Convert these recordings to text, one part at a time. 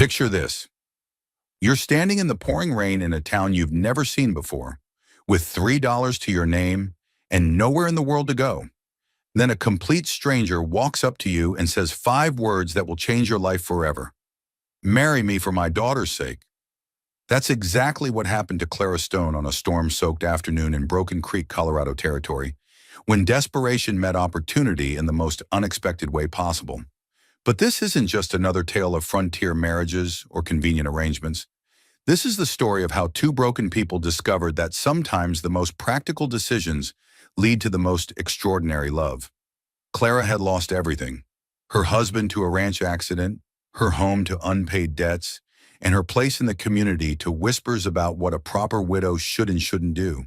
Picture this. You're standing in the pouring rain in a town you've never seen before, with $3 to your name and nowhere in the world to go. Then a complete stranger walks up to you and says 5 words that will change your life forever. Marry me for my daughter's sake. That's exactly what happened to Clara Stone on a storm-soaked afternoon in Broken Creek, Colorado territory, when desperation met opportunity in the most unexpected way possible. But this isn't just another tale of frontier marriages or convenient arrangements. This is the story of how two broken people discovered that sometimes the most practical decisions lead to the most extraordinary love. Clara had lost everything: her husband to a ranch accident, her home to unpaid debts, and her place in the community to whispers about what a proper widow should and shouldn't do.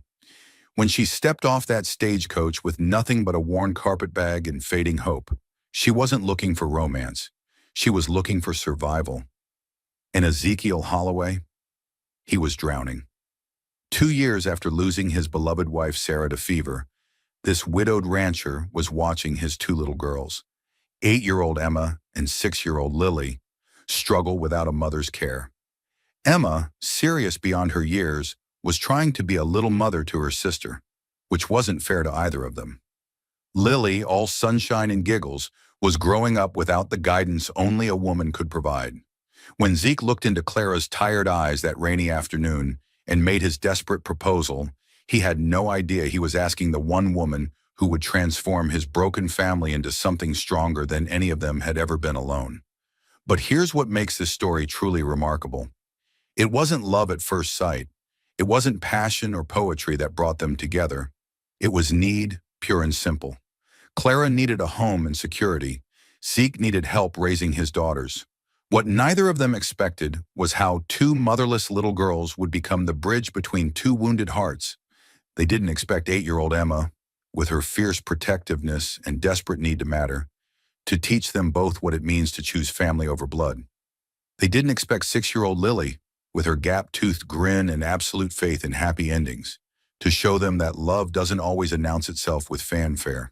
When she stepped off that stagecoach with nothing but a worn carpetbag and fading hope, she wasn't looking for romance. She was looking for survival. And Ezekiel Holloway? He was drowning. 2 years after losing his beloved wife Sarah to fever, this widowed rancher was watching his 2 little girls, 8-year-old Emma and 6-year-old Lily, struggle without a mother's care. Emma, serious beyond her years, was trying to be a little mother to her sister, which wasn't fair to either of them. Lily, all sunshine and giggles, was growing up without the guidance only a woman could provide. When Zeke looked into Clara's tired eyes that rainy afternoon and made his desperate proposal, he had no idea he was asking the one woman who would transform his broken family into something stronger than any of them had ever been alone. But here's what makes this story truly remarkable. It wasn't love at first sight. It wasn't passion or poetry that brought them together. It was need, pure and simple. Clara needed a home and security. Zeke needed help raising his daughters. What neither of them expected was how 2 motherless little girls would become the bridge between 2 wounded hearts. They didn't expect 8-year-old Emma, with her fierce protectiveness and desperate need to matter, to teach them both what it means to choose family over blood. They didn't expect 6-year-old Lily, with her gap-toothed grin and absolute faith in happy endings, to show them that love doesn't always announce itself with fanfare.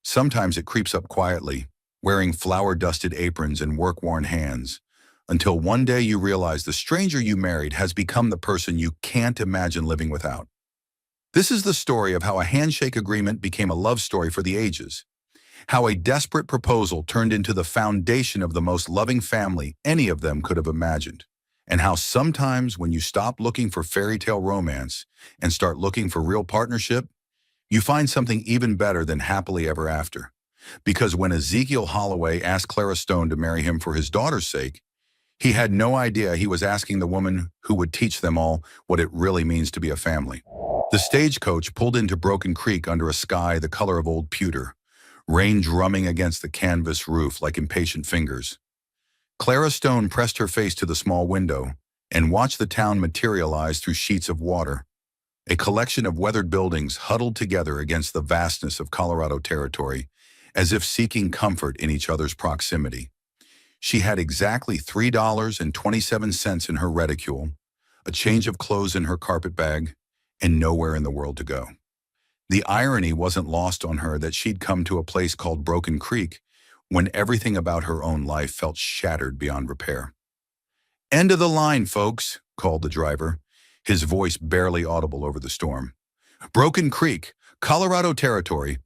Sometimes it creeps up quietly, wearing flour-dusted aprons and work-worn hands, until one day you realize the stranger you married has become the person you can't imagine living without. This is the story of how a handshake agreement became a love story for the ages, how a desperate proposal turned into the foundation of the most loving family any of them could have imagined, and how sometimes when you stop looking for fairy tale romance and start looking for real partnership, you find something even better than happily ever after. Because when Ezekiel Holloway asked Clara Stone to marry him for his daughter's sake, he had no idea he was asking the woman who would teach them all what it really means to be a family. The stagecoach pulled into Broken Creek under a sky the color of old pewter, rain drumming against the canvas roof like impatient fingers. Clara Stone pressed her face to the small window and watched the town materialize through sheets of water, a collection of weathered buildings huddled together against the vastness of Colorado territory, as if seeking comfort in each other's proximity. She had exactly $3.27 in her reticule, a change of clothes in her carpetbag, and nowhere in the world to go. The irony wasn't lost on her that she'd come to a place called Broken Creek when everything about her own life felt shattered beyond repair. "End of the line, folks," called the driver, his voice barely audible over the storm. "Broken Creek, Colorado territory."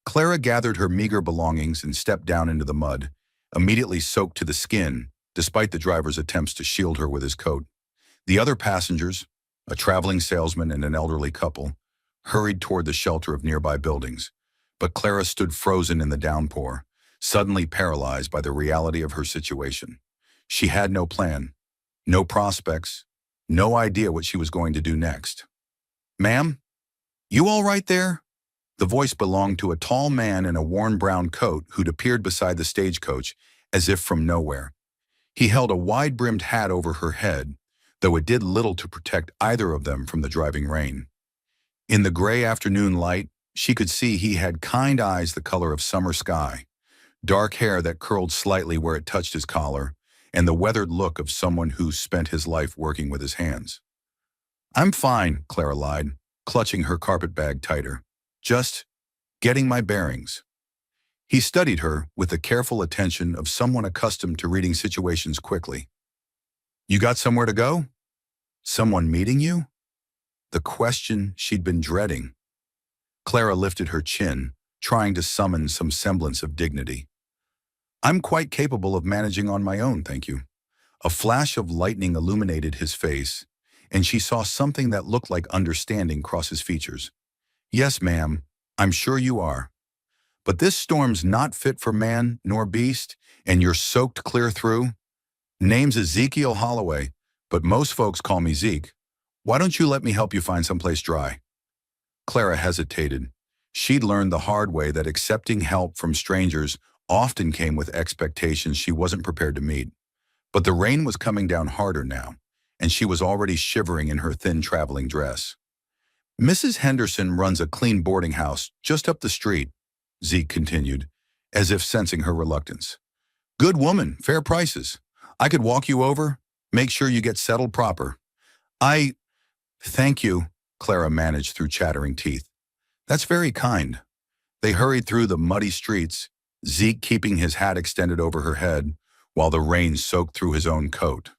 Clara gathered her meager belongings and stepped down into the mud, immediately soaked to the skin, despite the driver's attempts to shield her with his coat. The other passengers, a traveling salesman and an elderly couple, hurried toward the shelter of nearby buildings, but Clara stood frozen in the downpour, suddenly paralyzed by the reality of her situation. She had no plan, no prospects, no idea what she was going to do next. "Ma'am, you all right there?" The voice belonged to a tall man in a worn brown coat who'd appeared beside the stagecoach as if from nowhere. He held a wide-brimmed hat over her head, though it did little to protect either of them from the driving rain. In the gray afternoon light, she could see he had kind eyes the color of summer sky, dark hair that curled slightly where it touched his collar, and the weathered look of someone who spent his life working with his hands. "I'm fine," Clara lied, clutching her carpetbag tighter. "Just getting my bearings." He studied her with the careful attention of someone accustomed to reading situations quickly. You got somewhere to go? Someone meeting you? The question she'd been dreading. Clara lifted her chin, trying to summon some semblance of dignity. I'm quite capable of managing on my own, thank you. A flash of lightning illuminated his face, and she saw something that looked like understanding cross his features. Yes, ma'am, I'm sure you are. But this storm's not fit for man nor beast, and you're soaked clear through. Name's Ezekiel Holloway, but most folks call me Zeke. Why don't you let me help you find someplace dry? Clara hesitated. She'd learned the hard way that accepting help from strangers often came with expectations she wasn't prepared to meet. But the rain was coming down harder now, and she was already shivering in her thin traveling dress. Mrs. Henderson runs a clean boarding house just up the street, Zeke continued, as if sensing her reluctance. Good woman, fair prices. I could walk you over, make sure you get settled proper. Thank you, Clara managed through chattering teeth. That's very kind. They hurried through the muddy streets, Zeke keeping his hat extended over her head, while the rain soaked through his own coat.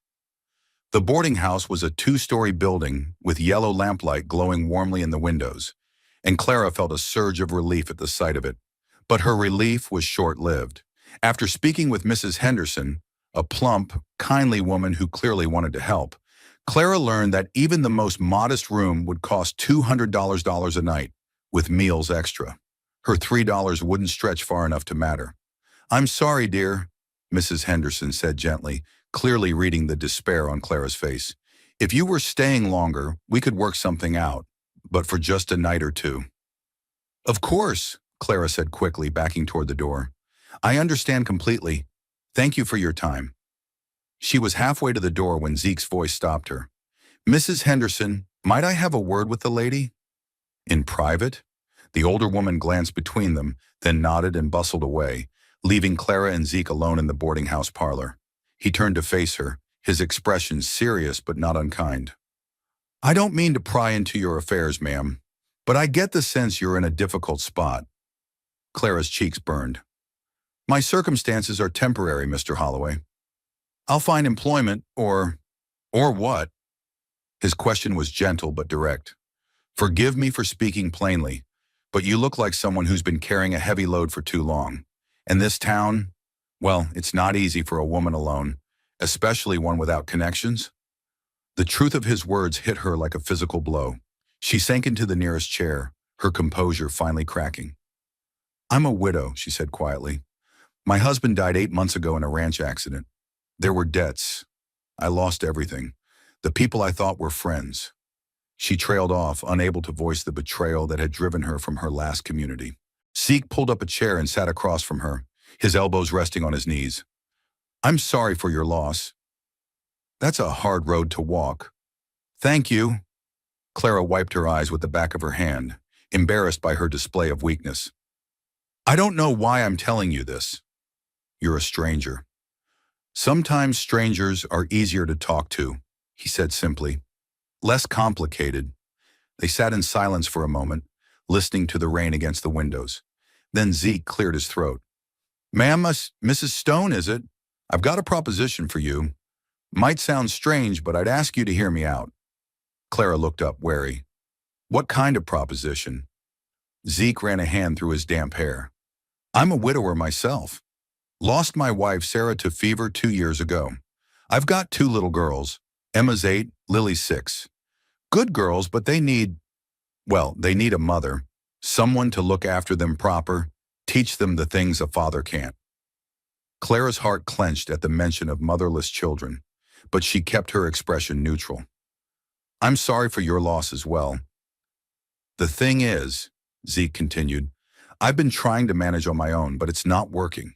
The boarding house was a two-story building with yellow lamplight glowing warmly in the windows, and Clara felt a surge of relief at the sight of it. But her relief was short-lived. After speaking with Mrs. Henderson, a plump, kindly woman who clearly wanted to help, Clara learned that even the most modest room would cost $200 a night, with meals extra. Her $3 wouldn't stretch far enough to matter. I'm sorry, dear, Mrs. Henderson said gently, clearly reading the despair on Clara's face. If you were staying longer, we could work something out, but for just a night or two. Of course, Clara said quickly, backing toward the door. I understand completely. Thank you for your time. She was halfway to the door when Zeke's voice stopped her. Mrs. Henderson, might I have a word with the lady? In private? The older woman glanced between them, then nodded and bustled away, leaving Clara and Zeke alone in the boarding house parlor. He turned to face her, his expression serious but not unkind. I don't mean to pry into your affairs, ma'am, but I get the sense you're in a difficult spot. Clara's cheeks burned. My circumstances are temporary, Mr. Holloway. I'll find employment, or what? His question was gentle but direct. Forgive me for speaking plainly, but you look like someone who's been carrying a heavy load for too long. And this town, well, it's not easy for a woman alone, especially one without connections. The truth of his words hit her like a physical blow. She sank into the nearest chair, her composure finally cracking. I'm a widow, she said quietly. My husband died 8 months ago in a ranch accident. There were debts. I lost everything. The people I thought were friends. She trailed off, unable to voice the betrayal that had driven her from her last community. Zeke pulled up a chair and sat across from her, his elbows resting on his knees. I'm sorry for your loss. That's a hard road to walk. Thank you. Clara wiped her eyes with the back of her hand, embarrassed by her display of weakness. I don't know why I'm telling you this. You're a stranger. Sometimes strangers are easier to talk to, he said simply. Less complicated. They sat in silence for a moment, listening to the rain against the windows. Then Zeke cleared his throat. Ma'am, Mrs. Stone, is it? I've got a proposition for you. Might sound strange, but I'd ask you to hear me out. Clara looked up, wary. What kind of proposition? Zeke ran a hand through his damp hair. I'm a widower myself. Lost my wife, Sarah, to fever 2 years ago. I've got 2 little girls. Emma's 8, Lily's 6. Good girls, but they need a mother, someone to look after them proper, teach them the things a father can't. Clara's heart clenched at the mention of motherless children, but she kept her expression neutral. I'm sorry for your loss as well. The thing is, Zeke continued, I've been trying to manage on my own, but it's not working.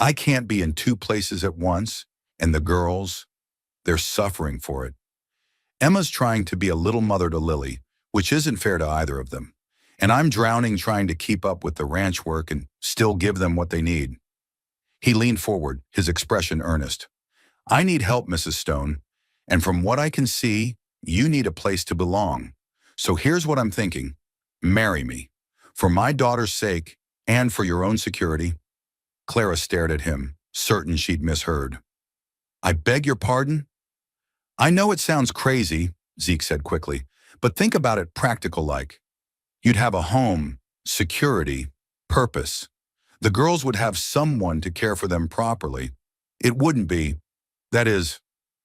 I can't be in 2 places at once, and the girls, they're suffering for it. Emma's trying to be a little mother to Lily, which isn't fair to either of them. And I'm drowning trying to keep up with the ranch work and still give them what they need. He leaned forward, his expression earnest. I need help, Mrs. Stone, and from what I can see, you need a place to belong. So here's what I'm thinking. Marry me. For my daughter's sake, and for your own security. Clara stared at him, certain she'd misheard. I beg your pardon? I know it sounds crazy, Zeke said quickly, but think about it practical like. You'd have a home, security, purpose. The girls would have someone to care for them properly. It wouldn't be, that is,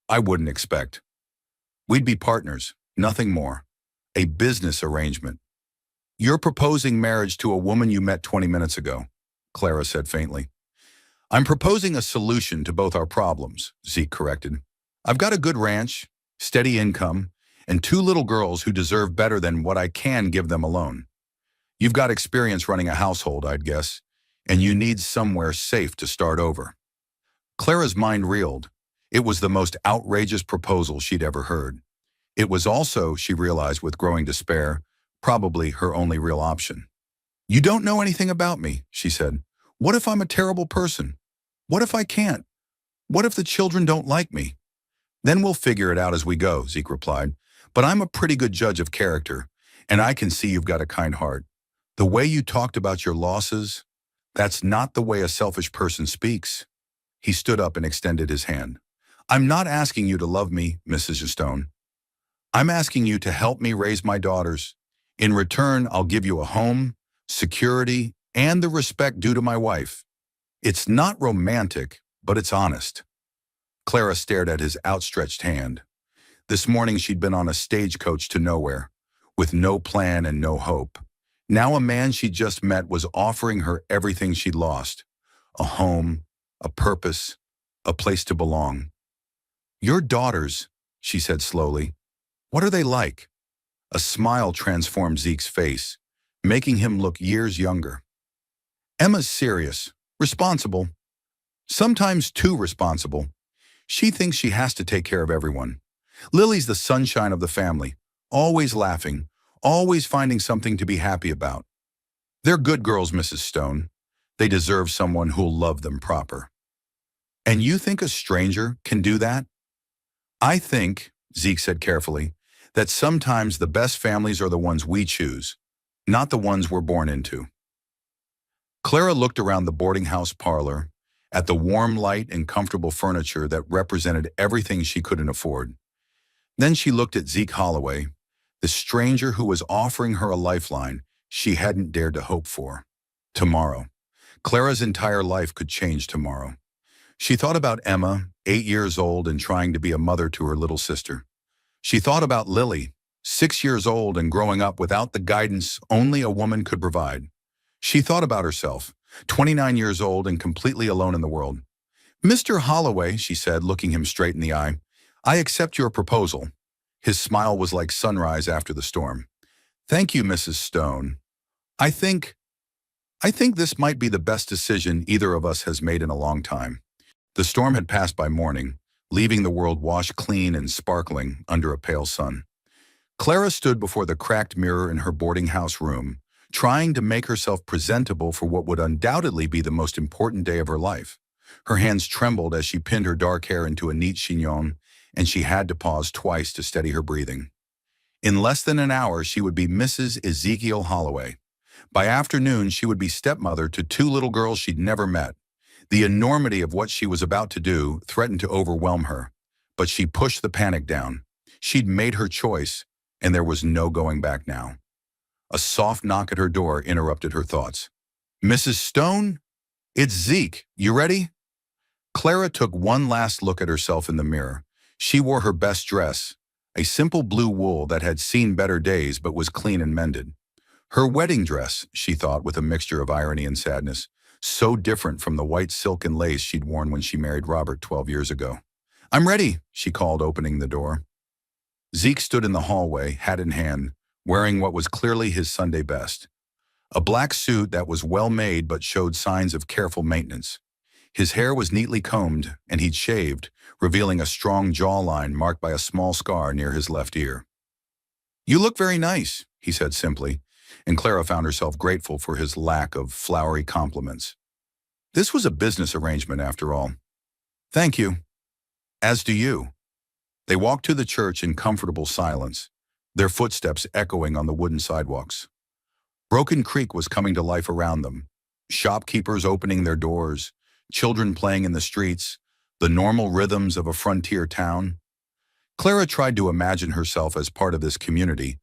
I wouldn't expect. We'd be partners, nothing more. A business arrangement. You're proposing marriage to a woman you met 20 minutes ago, Clara said faintly. I'm proposing a solution to both our problems, Zeke corrected. I've got a good ranch, steady income, and two little girls who deserve better than what I can give them alone. You've got experience running a household, I'd guess, and you need somewhere safe to start over. Clara's mind reeled. It was the most outrageous proposal she'd ever heard. It was also, she realized with growing despair, probably her only real option. You don't know anything about me, she said. What if I'm a terrible person? What if I can't? What if the children don't like me? Then we'll figure it out as we go, Zeke replied. But I'm a pretty good judge of character, and I can see you've got a kind heart. The way you talked about your losses, that's not the way a selfish person speaks. He stood up and extended his hand. I'm not asking you to love me, Mrs. Stone. I'm asking you to help me raise my daughters. In return, I'll give you a home, security, and the respect due to my wife. It's not romantic, but it's honest. Clara stared at his outstretched hand. This morning she'd been on a stagecoach to nowhere, with no plan and no hope. Now a man she just met was offering her everything she'd lost. A home, a purpose, a place to belong. Your daughters, she said slowly. What are they like? A smile transformed Zeke's face, making him look years younger. Emma's serious, responsible, sometimes too responsible. She thinks she has to take care of everyone. Lily's the sunshine of the family, always laughing, always finding something to be happy about. They're good girls, Mrs. Stone. They deserve someone who'll love them proper. And you think a stranger can do that? I think, Zeke said carefully, that sometimes the best families are the ones we choose, not the ones we're born into. Clara looked around the boarding house parlor, at the warm light and comfortable furniture that represented everything she couldn't afford. Then she looked at Zeke Holloway, the stranger who was offering her a lifeline she hadn't dared to hope for. Tomorrow. Clara's entire life could change tomorrow. She thought about Emma, 8 years old and trying to be a mother to her little sister. She thought about Lily, 6 years old and growing up without the guidance only a woman could provide. She thought about herself, 29 years old and completely alone in the world. Mr. Holloway, she said, looking him straight in the eye, I accept your proposal. His smile was like sunrise after the storm. Thank you, Mrs. Stone. I think this might be the best decision either of us has made in a long time. The storm had passed by morning, leaving the world washed clean and sparkling under a pale sun. Clara stood before the cracked mirror in her boarding house room, trying to make herself presentable for what would undoubtedly be the most important day of her life. Her hands trembled as she pinned her dark hair into a neat chignon, and she had to pause twice to steady her breathing. In less than an hour, she would be Mrs. Ezekiel Holloway. By afternoon, she would be stepmother to 2 little girls she'd never met. The enormity of what she was about to do threatened to overwhelm her, but she pushed the panic down. She'd made her choice, and there was no going back now. A soft knock at her door interrupted her thoughts. Mrs. Stone? It's Zeke. You ready? Clara took one last look at herself in the mirror. She wore her best dress, a simple blue wool that had seen better days but was clean and mended. Her wedding dress, she thought with a mixture of irony and sadness, so different from the white silk and lace she'd worn when she married Robert 12 years ago. I'm ready, she called, opening the door. Zeke stood in the hallway, hat in hand, wearing what was clearly his Sunday best. A black suit that was well made but showed signs of careful maintenance. His hair was neatly combed, and he'd shaved, revealing a strong jawline marked by a small scar near his left ear. You look very nice, he said simply, and Clara found herself grateful for his lack of flowery compliments. This was a business arrangement, after all. Thank you. As do you. They walked to the church in comfortable silence, their footsteps echoing on the wooden sidewalks. Broken Creek was coming to life around them, shopkeepers opening their doors, children playing in the streets, the normal rhythms of a frontier town. Clara tried to imagine herself as part of this community,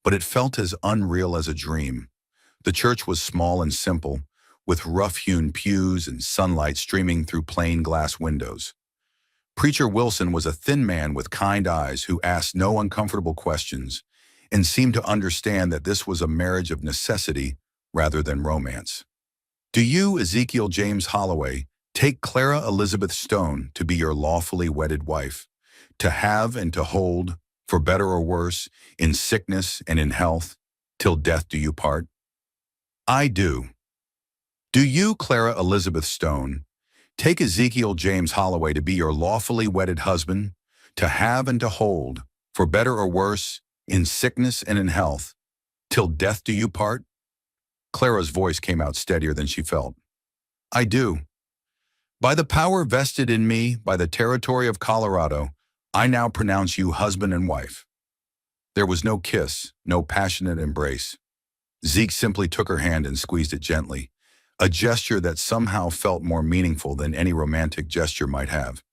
but it felt as unreal as a dream. The church was small and simple, with rough-hewn pews and sunlight streaming through plain glass windows. Preacher Wilson was a thin man with kind eyes who asked no uncomfortable questions and seemed to understand that this was a marriage of necessity rather than romance. Do you, Ezekiel James Holloway, take Clara Elizabeth Stone to be your lawfully wedded wife, to have and to hold, for better or worse, in sickness and in health, till death do you part? I do. Do you, Clara Elizabeth Stone, take Ezekiel James Holloway to be your lawfully wedded husband, to have and to hold, for better or worse, in sickness and in health, till death do you part? Clara's voice came out steadier than she felt. I do. By the power vested in me by the territory of Colorado, I now pronounce you husband and wife. There was no kiss, no passionate embrace. Zeke simply took her hand and squeezed it gently, a gesture that somehow felt more meaningful than any romantic gesture might have.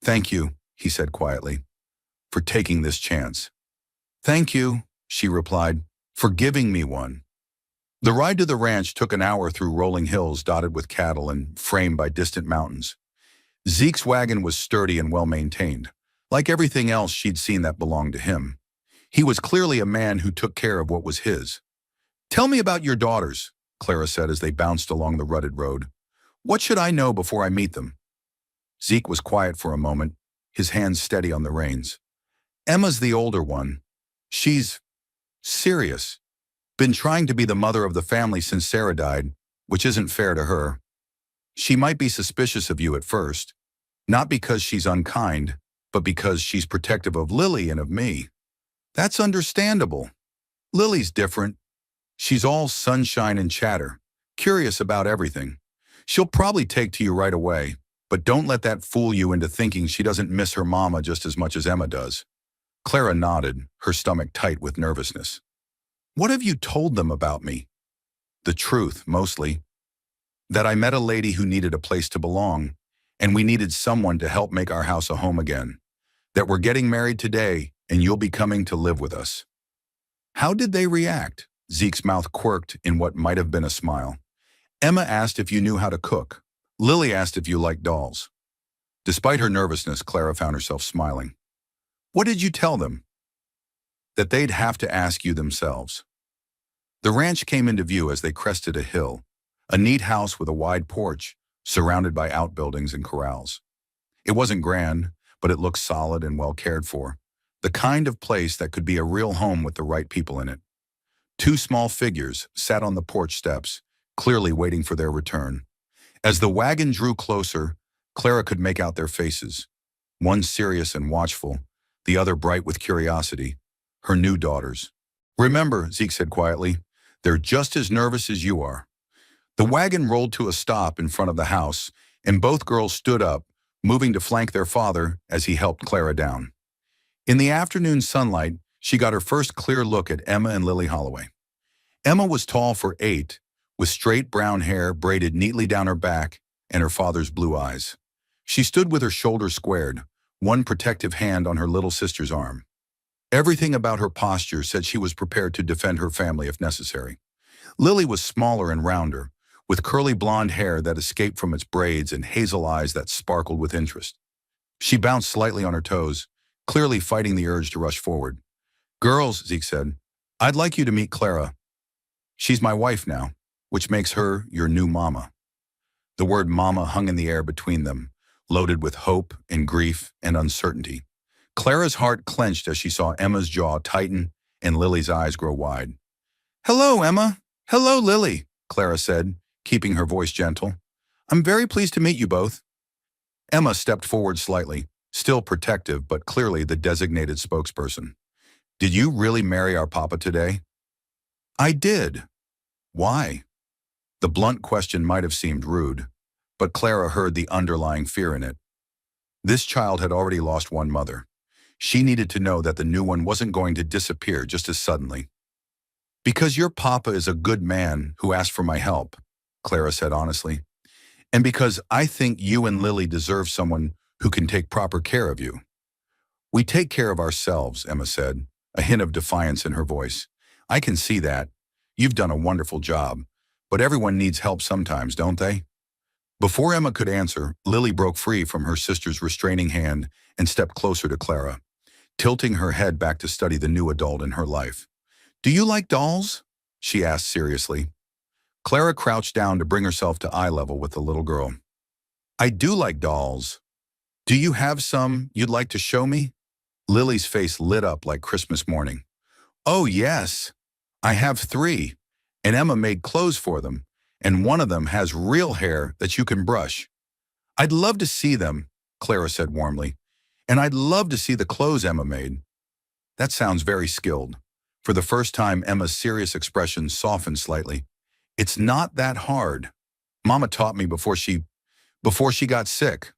Thank you, he said quietly, for taking this chance. Thank you, she replied, for giving me one. The ride to the ranch took an hour through rolling hills dotted with cattle and framed by distant mountains. Zeke's wagon was sturdy and well-maintained, like everything else she'd seen that belonged to him. He was clearly a man who took care of what was his. Tell me about your daughters, Clara said as they bounced along the rutted road. What should I know before I meet them? Zeke was quiet for a moment, his hands steady on the reins. Emma's the older one. She's serious. Been trying to be the mother of the family since Sarah died, which isn't fair to her. She might be suspicious of you at first, not because she's unkind, but because she's protective of Lily and of me. That's understandable. Lily's different. She's all sunshine and chatter, curious about everything. She'll probably take to you right away, but don't let that fool you into thinking she doesn't miss her mama just as much as Emma does. Clara nodded, her stomach tight with nervousness. What have you told them about me? The truth, mostly. That I met a lady who needed a place to belong, and we needed someone to help make our house a home again. That we're getting married today, and you'll be coming to live with us. How did they react? Zeke's mouth quirked in what might have been a smile. Emma asked if you knew how to cook. Lily asked if you liked dolls. Despite her nervousness, Clara found herself smiling. What did you tell them? That they'd have to ask you themselves. The ranch came into view as they crested a hill, a neat house with a wide porch, surrounded by outbuildings and corrals. It wasn't grand, but it looked solid and well cared for, the kind of place that could be a real home with the right people in it. Two small figures sat on the porch steps, clearly waiting for their return. As the wagon drew closer, Clara could make out their faces, one serious and watchful, the other bright with curiosity. Her new daughters. Remember, Zeke said quietly, they're just as nervous as you are. The wagon rolled to a stop in front of the house, and both girls stood up, moving to flank their father as he helped Clara down. In the afternoon sunlight, she got her first clear look at Emma and Lily Holloway. Emma was tall for 8, with straight brown hair braided neatly down her back and her father's blue eyes. She stood with her shoulders squared, one protective hand on her little sister's arm. Everything about her posture said she was prepared to defend her family if necessary. Lily was smaller and rounder, with curly blonde hair that escaped from its braids and hazel eyes that sparkled with interest. She bounced slightly on her toes, clearly fighting the urge to rush forward. Girls, Zeke said, I'd like you to meet Clara. She's my wife now, which makes her your new mama. The word mama hung in the air between them, loaded with hope and grief and uncertainty. Clara's heart clenched as she saw Emma's jaw tighten and Lily's eyes grow wide. Hello, Emma. Hello, Lily, Clara said, keeping her voice gentle. I'm very pleased to meet you both. Emma stepped forward slightly, still protective but clearly the designated spokesperson. Did you really marry our papa today? I did. Why? The blunt question might have seemed rude, but Clara heard the underlying fear in it. This child had already lost one mother. She needed to know that the new one wasn't going to disappear just as suddenly. Because your papa is a good man who asked for my help, Clara said honestly, and because I think you and Lily deserve someone who can take proper care of you. We take care of ourselves, Emma said, a hint of defiance in her voice. I can see that. You've done a wonderful job. But everyone needs help sometimes, don't they? Before Emma could answer, Lily broke free from her sister's restraining hand and stepped closer to Clara, tilting her head back to study the new adult in her life. Do you like dolls? She asked seriously. Clara crouched down to bring herself to eye level with the little girl. I do like dolls. Do you have some you'd like to show me? Lily's face lit up like Christmas morning. Oh, yes. I have 3, and Emma made clothes for them, and one of them has real hair that you can brush. I'd love to see them, Clara said warmly, and I'd love to see the clothes Emma made. That sounds very skilled. For the first time, Emma's serious expression softened slightly. It's not that hard. Mama taught me before she got sick.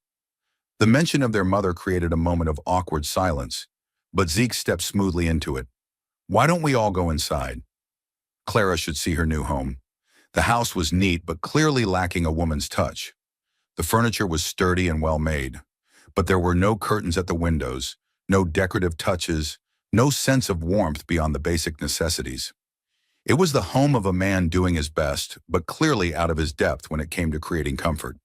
The mention of their mother created a moment of awkward silence, but Zeke stepped smoothly into it. Why don't we all go inside? Clara should see her new home. The house was neat, but clearly lacking a woman's touch. The furniture was sturdy and well made, but there were no curtains at the windows, no decorative touches, no sense of warmth beyond the basic necessities. It was the home of a man doing his best, but clearly out of his depth when it came to creating comfort.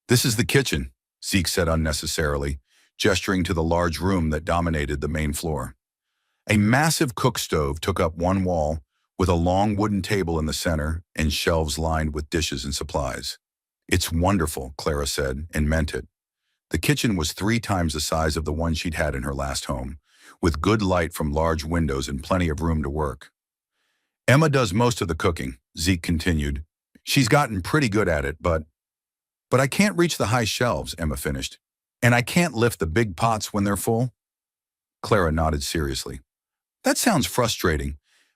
This is the kitchen, Zeke said unnecessarily, gesturing to the large room that dominated the main floor. A massive cook stove took up one wall, with a long wooden table in the center and shelves lined with dishes and supplies. It's wonderful, Clara said, and meant it. The kitchen was 3 times the size of the one she'd had in her last home, with good light from large windows and plenty of room to work. Emma does most of the cooking, Zeke continued. She's gotten pretty good at it, but I can't reach the high shelves, Emma finished. And I can't lift the big pots when they're full. Clara nodded seriously. That sounds frustrating.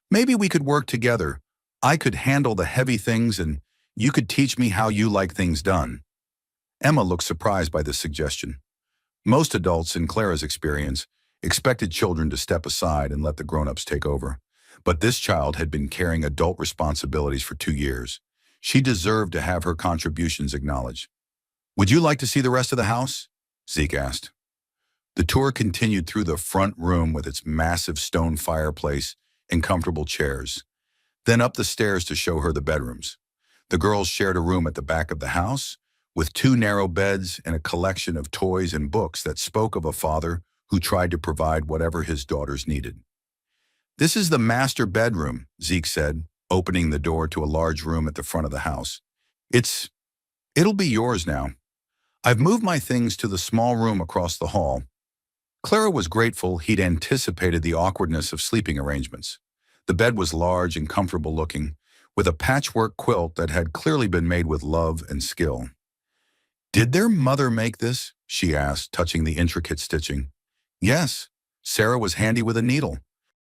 Maybe we could work together. I could handle the heavy things and you could teach me how you like things done. Emma looked surprised by this suggestion. Most adults, in Clara's experience, expected children to step aside and let the grown-ups take over. But this child had been carrying adult responsibilities for 2 years. She deserved to have her contributions acknowledged. Would you like to see the rest of the house? Zeke asked. The tour continued through the front room with its massive stone fireplace and comfortable chairs, then up the stairs to show her the bedrooms. The girls shared a room at the back of the house, with 2 narrow beds and a collection of toys and books that spoke of a father who tried to provide whatever his daughters needed. This is the master bedroom, Zeke said, opening the door to a large room at the front of the house. It'll be yours now. I've moved my things to the small room across the hall. Clara was grateful he'd anticipated the awkwardness of sleeping arrangements. The bed was large and comfortable looking, with a patchwork quilt that had clearly been made with love and skill. Did their mother make this? She asked, touching the intricate stitching. Yes, Sarah was handy with a needle.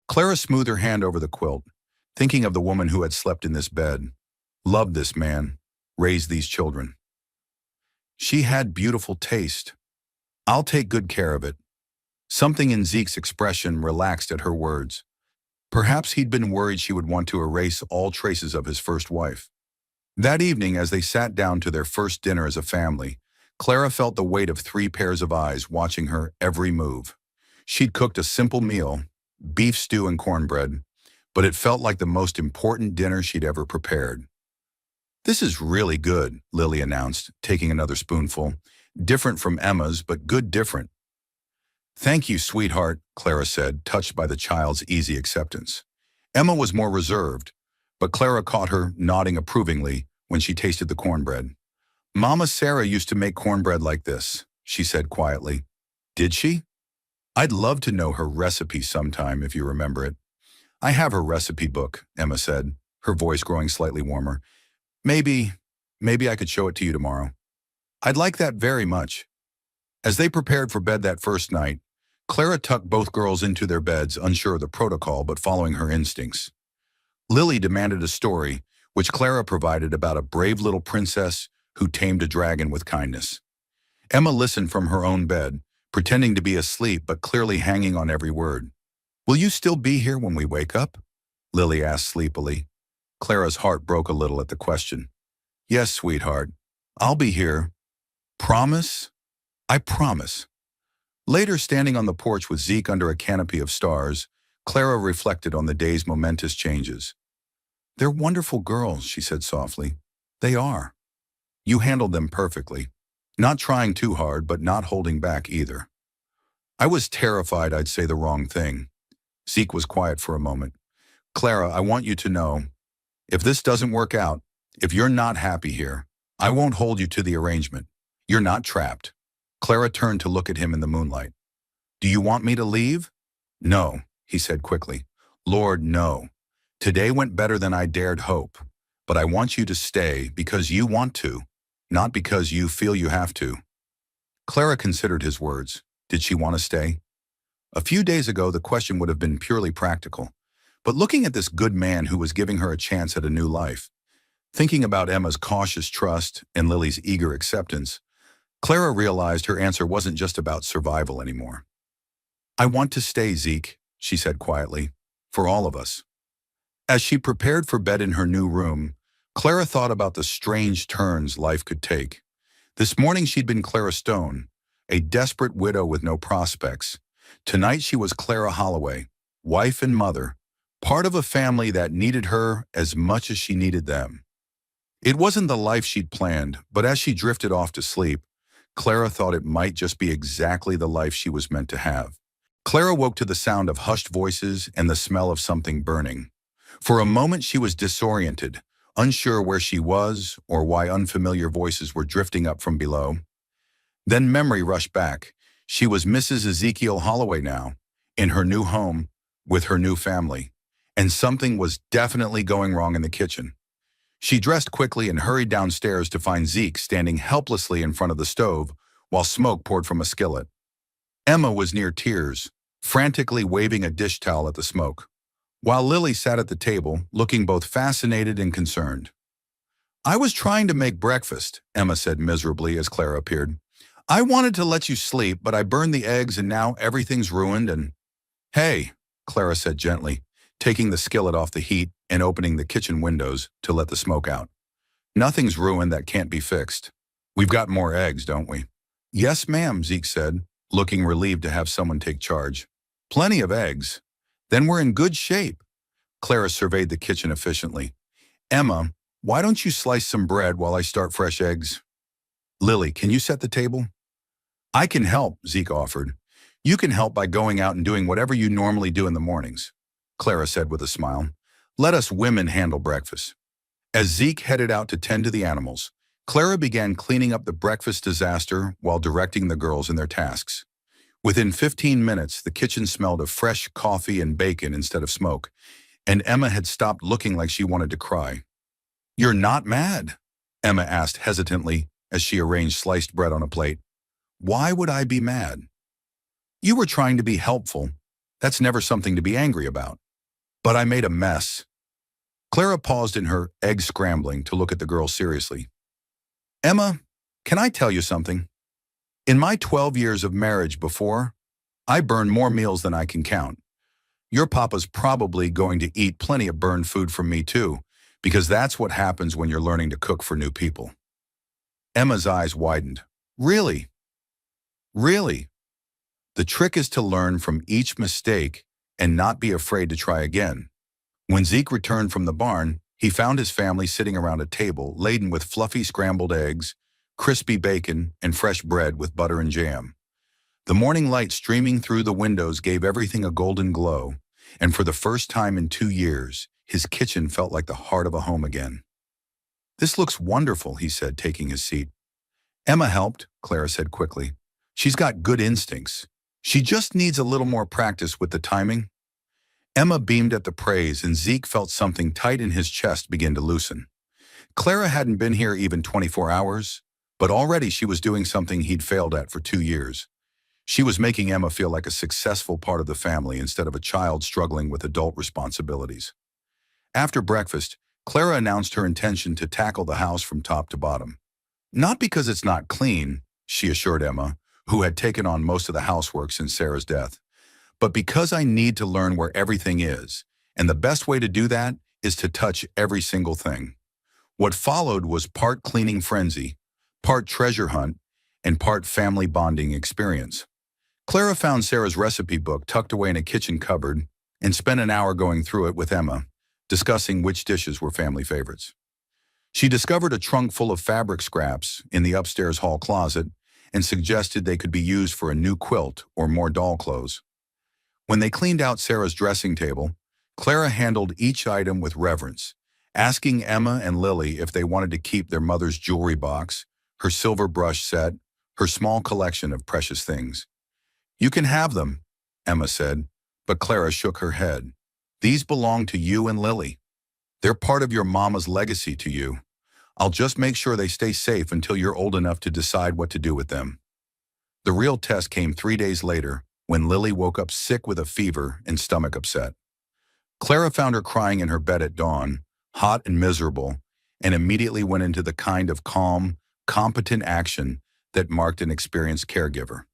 Clara smoothed her hand over the quilt, thinking of the woman who had slept in this bed, loved this man, raised these children. She had beautiful taste. I'll take good care of it. Something in Zeke's expression relaxed at her words. Perhaps he'd been worried she would want to erase all traces of his first wife. That evening, as they sat down to their first dinner as a family, Clara felt the weight of 3 pairs of eyes watching her every move. She'd cooked a simple meal, beef stew and cornbread, but it felt like the most important dinner she'd ever prepared. This is really good, Lily announced, taking another spoonful. Different from Emma's, but good different. Thank you, sweetheart, Clara said, touched by the child's easy acceptance. Emma was more reserved, but Clara caught her nodding approvingly when she tasted the cornbread. Mama Sarah used to make cornbread like this, she said quietly. Did she? I'd love to know her recipe sometime if you remember it. I have her recipe book, Emma said, her voice growing slightly warmer. Maybe I could show it to you tomorrow. I'd like that very much. As they prepared for bed that first night, Clara tucked both girls into their beds, unsure of the protocol but following her instincts. Lily demanded a story, which Clara provided about a brave little princess who tamed a dragon with kindness. Emma listened from her own bed, pretending to be asleep but clearly hanging on every word. Will you still be here when we wake up? Lily asked sleepily. Clara's heart broke a little at the question. Yes, sweetheart. I'll be here. Promise? I promise. Later, standing on the porch with Zeke under a canopy of stars, Clara reflected on the day's momentous changes. "They're wonderful girls," she said softly. "They are. You handled them perfectly. Not trying too hard, but not holding back either." "I was terrified I'd say the wrong thing." Zeke was quiet for a moment. "Clara, I want you to know, if this doesn't work out, if you're not happy here, I won't hold you to the arrangement. You're not trapped." Clara turned to look at him in the moonlight. "Do you want me to leave?" "No," he said quickly. "Lord, no. Today went better than I dared hope. But I want you to stay because you want to, not because you feel you have to." Clara considered his words. Did she want to stay? A few days ago, the question would have been purely practical. But looking at this good man who was giving her a chance at a new life, thinking about Emma's cautious trust and Lily's eager acceptance, Clara realized her answer wasn't just about survival anymore. "I want to stay, Zeke," she said quietly, "for all of us." As she prepared for bed in her new room, Clara thought about the strange turns life could take. This morning she'd been Clara Stone, a desperate widow with no prospects. Tonight she was Clara Holloway, wife and mother, part of a family that needed her as much as she needed them. It wasn't the life she'd planned, but as she drifted off to sleep, Clara thought it might just be exactly the life she was meant to have. Clara woke to the sound of hushed voices and the smell of something burning. For a moment she was disoriented, unsure where she was or why unfamiliar voices were drifting up from below. Then memory rushed back. She was Mrs. Ezekiel Holloway now, in her new home, with her new family. And something was definitely going wrong in the kitchen. She dressed quickly and hurried downstairs to find Zeke standing helplessly in front of the stove while smoke poured from a skillet. Emma was near tears, frantically waving a dish towel at the smoke, while Lily sat at the table, looking both fascinated and concerned. "I was trying to make breakfast," Emma said miserably as Clara appeared. "I wanted to let you sleep, but I burned the eggs and now everything's ruined and—" "Hey," Clara said gently, taking the skillet off the heat and opening the kitchen windows to let the smoke out. "Nothing's ruined that can't be fixed. We've got more eggs, don't we?" "Yes, ma'am," Zeke said, looking relieved to have someone take charge. "Plenty of eggs. Then we're in good shape." Clara surveyed the kitchen efficiently. "Emma, why don't you slice some bread while I start fresh eggs?" "Lily, can you set the table?" "I can help," Zeke offered. "You can help by going out and doing whatever you normally do in the mornings," Clara said with a smile. "Let us women handle breakfast." As Zeke headed out to tend to the animals, Clara began cleaning up the breakfast disaster while directing the girls in their tasks. Within 15 minutes, the kitchen smelled of fresh coffee and bacon instead of smoke, and Emma had stopped looking like she wanted to cry. "You're not mad?" Emma asked hesitantly as she arranged sliced bread on a plate. "Why would I be mad?" "You were trying to be helpful. That's never something to be angry about." "But I made a mess." Clara paused in her egg scrambling to look at the girl seriously. "Emma, can I tell you something? In my 12 years of marriage before, I burned more meals than I can count. Your papa's probably going to eat plenty of burned food from me too, because that's what happens when you're learning to cook for new people." Emma's eyes widened. "Really? Really?" "The trick is to learn from each mistake and not be afraid to try again." When Zeke returned from the barn, he found his family sitting around a table laden with fluffy scrambled eggs, crispy bacon, and fresh bread with butter and jam. The morning light streaming through the windows gave everything a golden glow, and for the first time in 2 years, his kitchen felt like the heart of a home again. "This looks wonderful," he said, taking his seat. "Emma helped," Clara said quickly. "She's got good instincts. She just needs a little more practice with the timing." Emma beamed at the praise, and Zeke felt something tight in his chest begin to loosen. Clara hadn't been here even 24 hours, but already she was doing something he'd failed at for 2 years. She was making Emma feel like a successful part of the family instead of a child struggling with adult responsibilities. After breakfast, Clara announced her intention to tackle the house from top to bottom. "Not because it's not clean," she assured Emma, who had taken on most of the housework since Sarah's death, "but because I need to learn where everything is, and the best way to do that is to touch every single thing." What followed was part cleaning frenzy, part treasure hunt, and part family bonding experience. Clara found Sarah's recipe book tucked away in a kitchen cupboard and spent an hour going through it with Emma, discussing which dishes were family favorites. She discovered a trunk full of fabric scraps in the upstairs hall closet and suggested they could be used for a new quilt or more doll clothes. When they cleaned out Sarah's dressing table, Clara handled each item with reverence, asking Emma and Lily if they wanted to keep their mother's jewelry box, her silver brush set, her small collection of precious things. "You can have them," Emma said, but Clara shook her head. "These belong to you and Lily. They're part of your mama's legacy to you. I'll just make sure they stay safe until you're old enough to decide what to do with them." The real test came 3 days later, when Lily woke up sick with a fever and stomach upset. Clara found her crying in her bed at dawn, hot and miserable, and immediately went into the kind of calm, competent action that marked an experienced caregiver.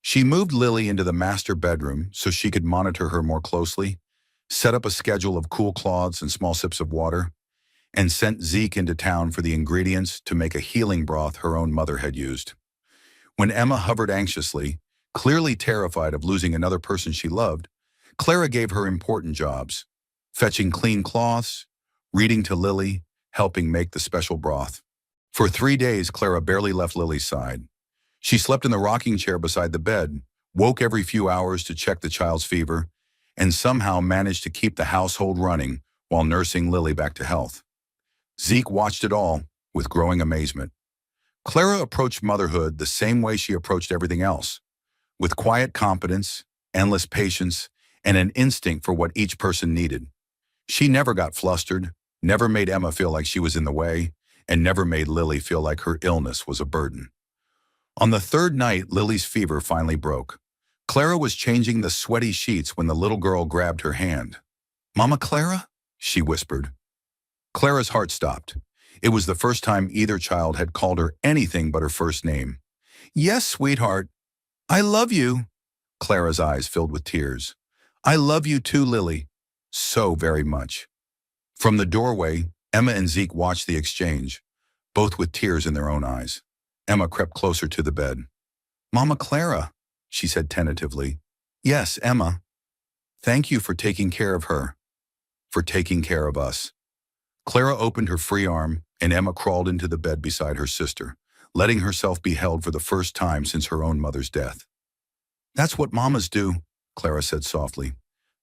She moved Lily into the master bedroom so she could monitor her more closely, set up a schedule of cool cloths and small sips of water, and sent Zeke into town for the ingredients to make a healing broth her own mother had used. When Emma hovered anxiously, clearly terrified of losing another person she loved, Clara gave her important jobs: fetching clean cloths, reading to Lily, helping make the special broth. For 3 days, Clara barely left Lily's side. She slept in the rocking chair beside the bed, woke every few hours to check the child's fever, and somehow managed to keep the household running while nursing Lily back to health. Zeke watched it all with growing amazement. Clara approached motherhood the same way she approached everything else, with quiet competence, endless patience, and an instinct for what each person needed. She never got flustered, never made Emma feel like she was in the way, and never made Lily feel like her illness was a burden. On the third night, Lily's fever finally broke. Clara was changing the sweaty sheets when the little girl grabbed her hand. "Mama Clara?" she whispered. Clara's heart stopped. It was the first time either child had called her anything but her first name. "Yes, sweetheart. I love you." Clara's eyes filled with tears. "I love you too, Lily. So very much." From the doorway, Emma and Zeke watched the exchange, both with tears in their own eyes. Emma crept closer to the bed. "Mama Clara," she said tentatively. "Yes, Emma. Thank you for taking care of her, for taking care of us." Clara opened her free arm, and Emma crawled into the bed beside her sister, letting herself be held for the first time since her own mother's death. "That's what mamas do," Clara said softly.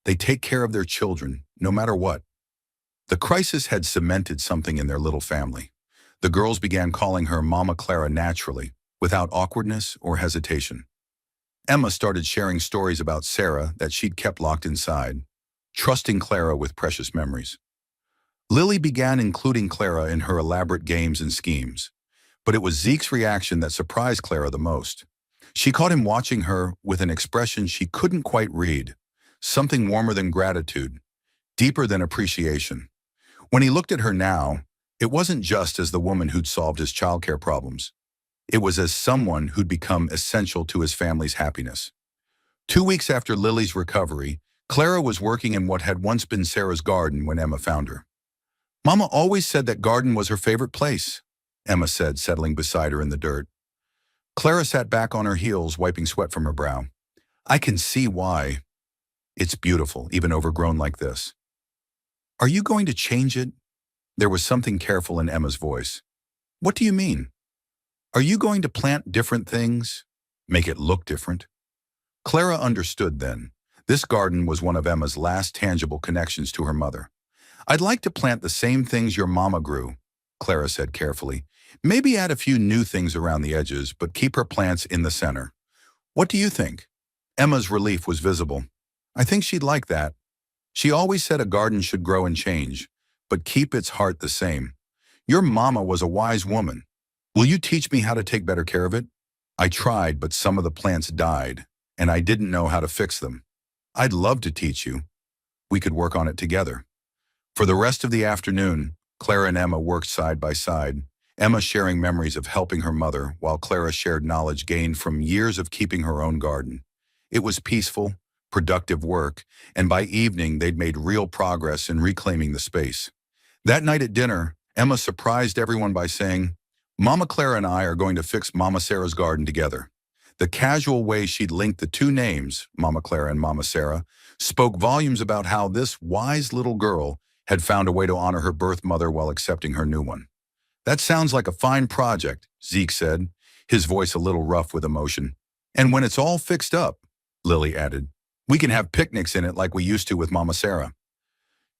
"They take care of their children, no matter what." The crisis had cemented something in their little family. The girls began calling her Mama Clara naturally, without awkwardness or hesitation. Emma started sharing stories about Sarah that she'd kept locked inside, trusting Clara with precious memories. Lily began including Clara in her elaborate games and schemes, but it was Zeke's reaction that surprised Clara the most. She caught him watching her with an expression she couldn't quite read, something warmer than gratitude, deeper than appreciation. When he looked at her now, it wasn't just as the woman who'd solved his childcare problems. It was as someone who'd become essential to his family's happiness. 2 weeks after Lily's recovery, Clara was working in what had once been Sarah's garden when Emma found her. "Mama always said that garden was her favorite place," Emma said, settling beside her in the dirt. Clara sat back on her heels, wiping sweat from her brow. "I can see why. It's beautiful, even overgrown like this." "Are you going to change it?" There was something careful in Emma's voice. "What do you mean? Are you going to plant different things? Make it look different?" Clara understood then. This garden was one of Emma's last tangible connections to her mother. "I'd like to plant the same things your mama grew," Clara said carefully. "Maybe add a few new things around the edges, but keep her plants in the center. What do you think?" Emma's relief was visible. "I think she'd like that. She always said a garden should grow and change, but keep its heart the same. Your mama was a wise woman. Will you teach me how to take better care of it? I tried, but some of the plants died, and I didn't know how to fix them. I'd love to teach you. We could work on it together." For the rest of the afternoon, Clara and Emma worked side by side, Emma sharing memories of helping her mother, while Clara shared knowledge gained from years of keeping her own garden. It was peaceful, productive work, and by evening they'd made real progress in reclaiming the space. That night at dinner, Emma surprised everyone by saying, "Mama Clara and I are going to fix Mama Sarah's garden together. The casual way she'd linked the two names, Mama Clara and Mama Sarah, spoke volumes about how this wise little girl had found a way to honor her birth mother while accepting her new one. That sounds like a fine project, Zeke said, his voice a little rough with emotion. And when it's all fixed up, Lily added, we can have picnics in it like we used to with Mama Sarah.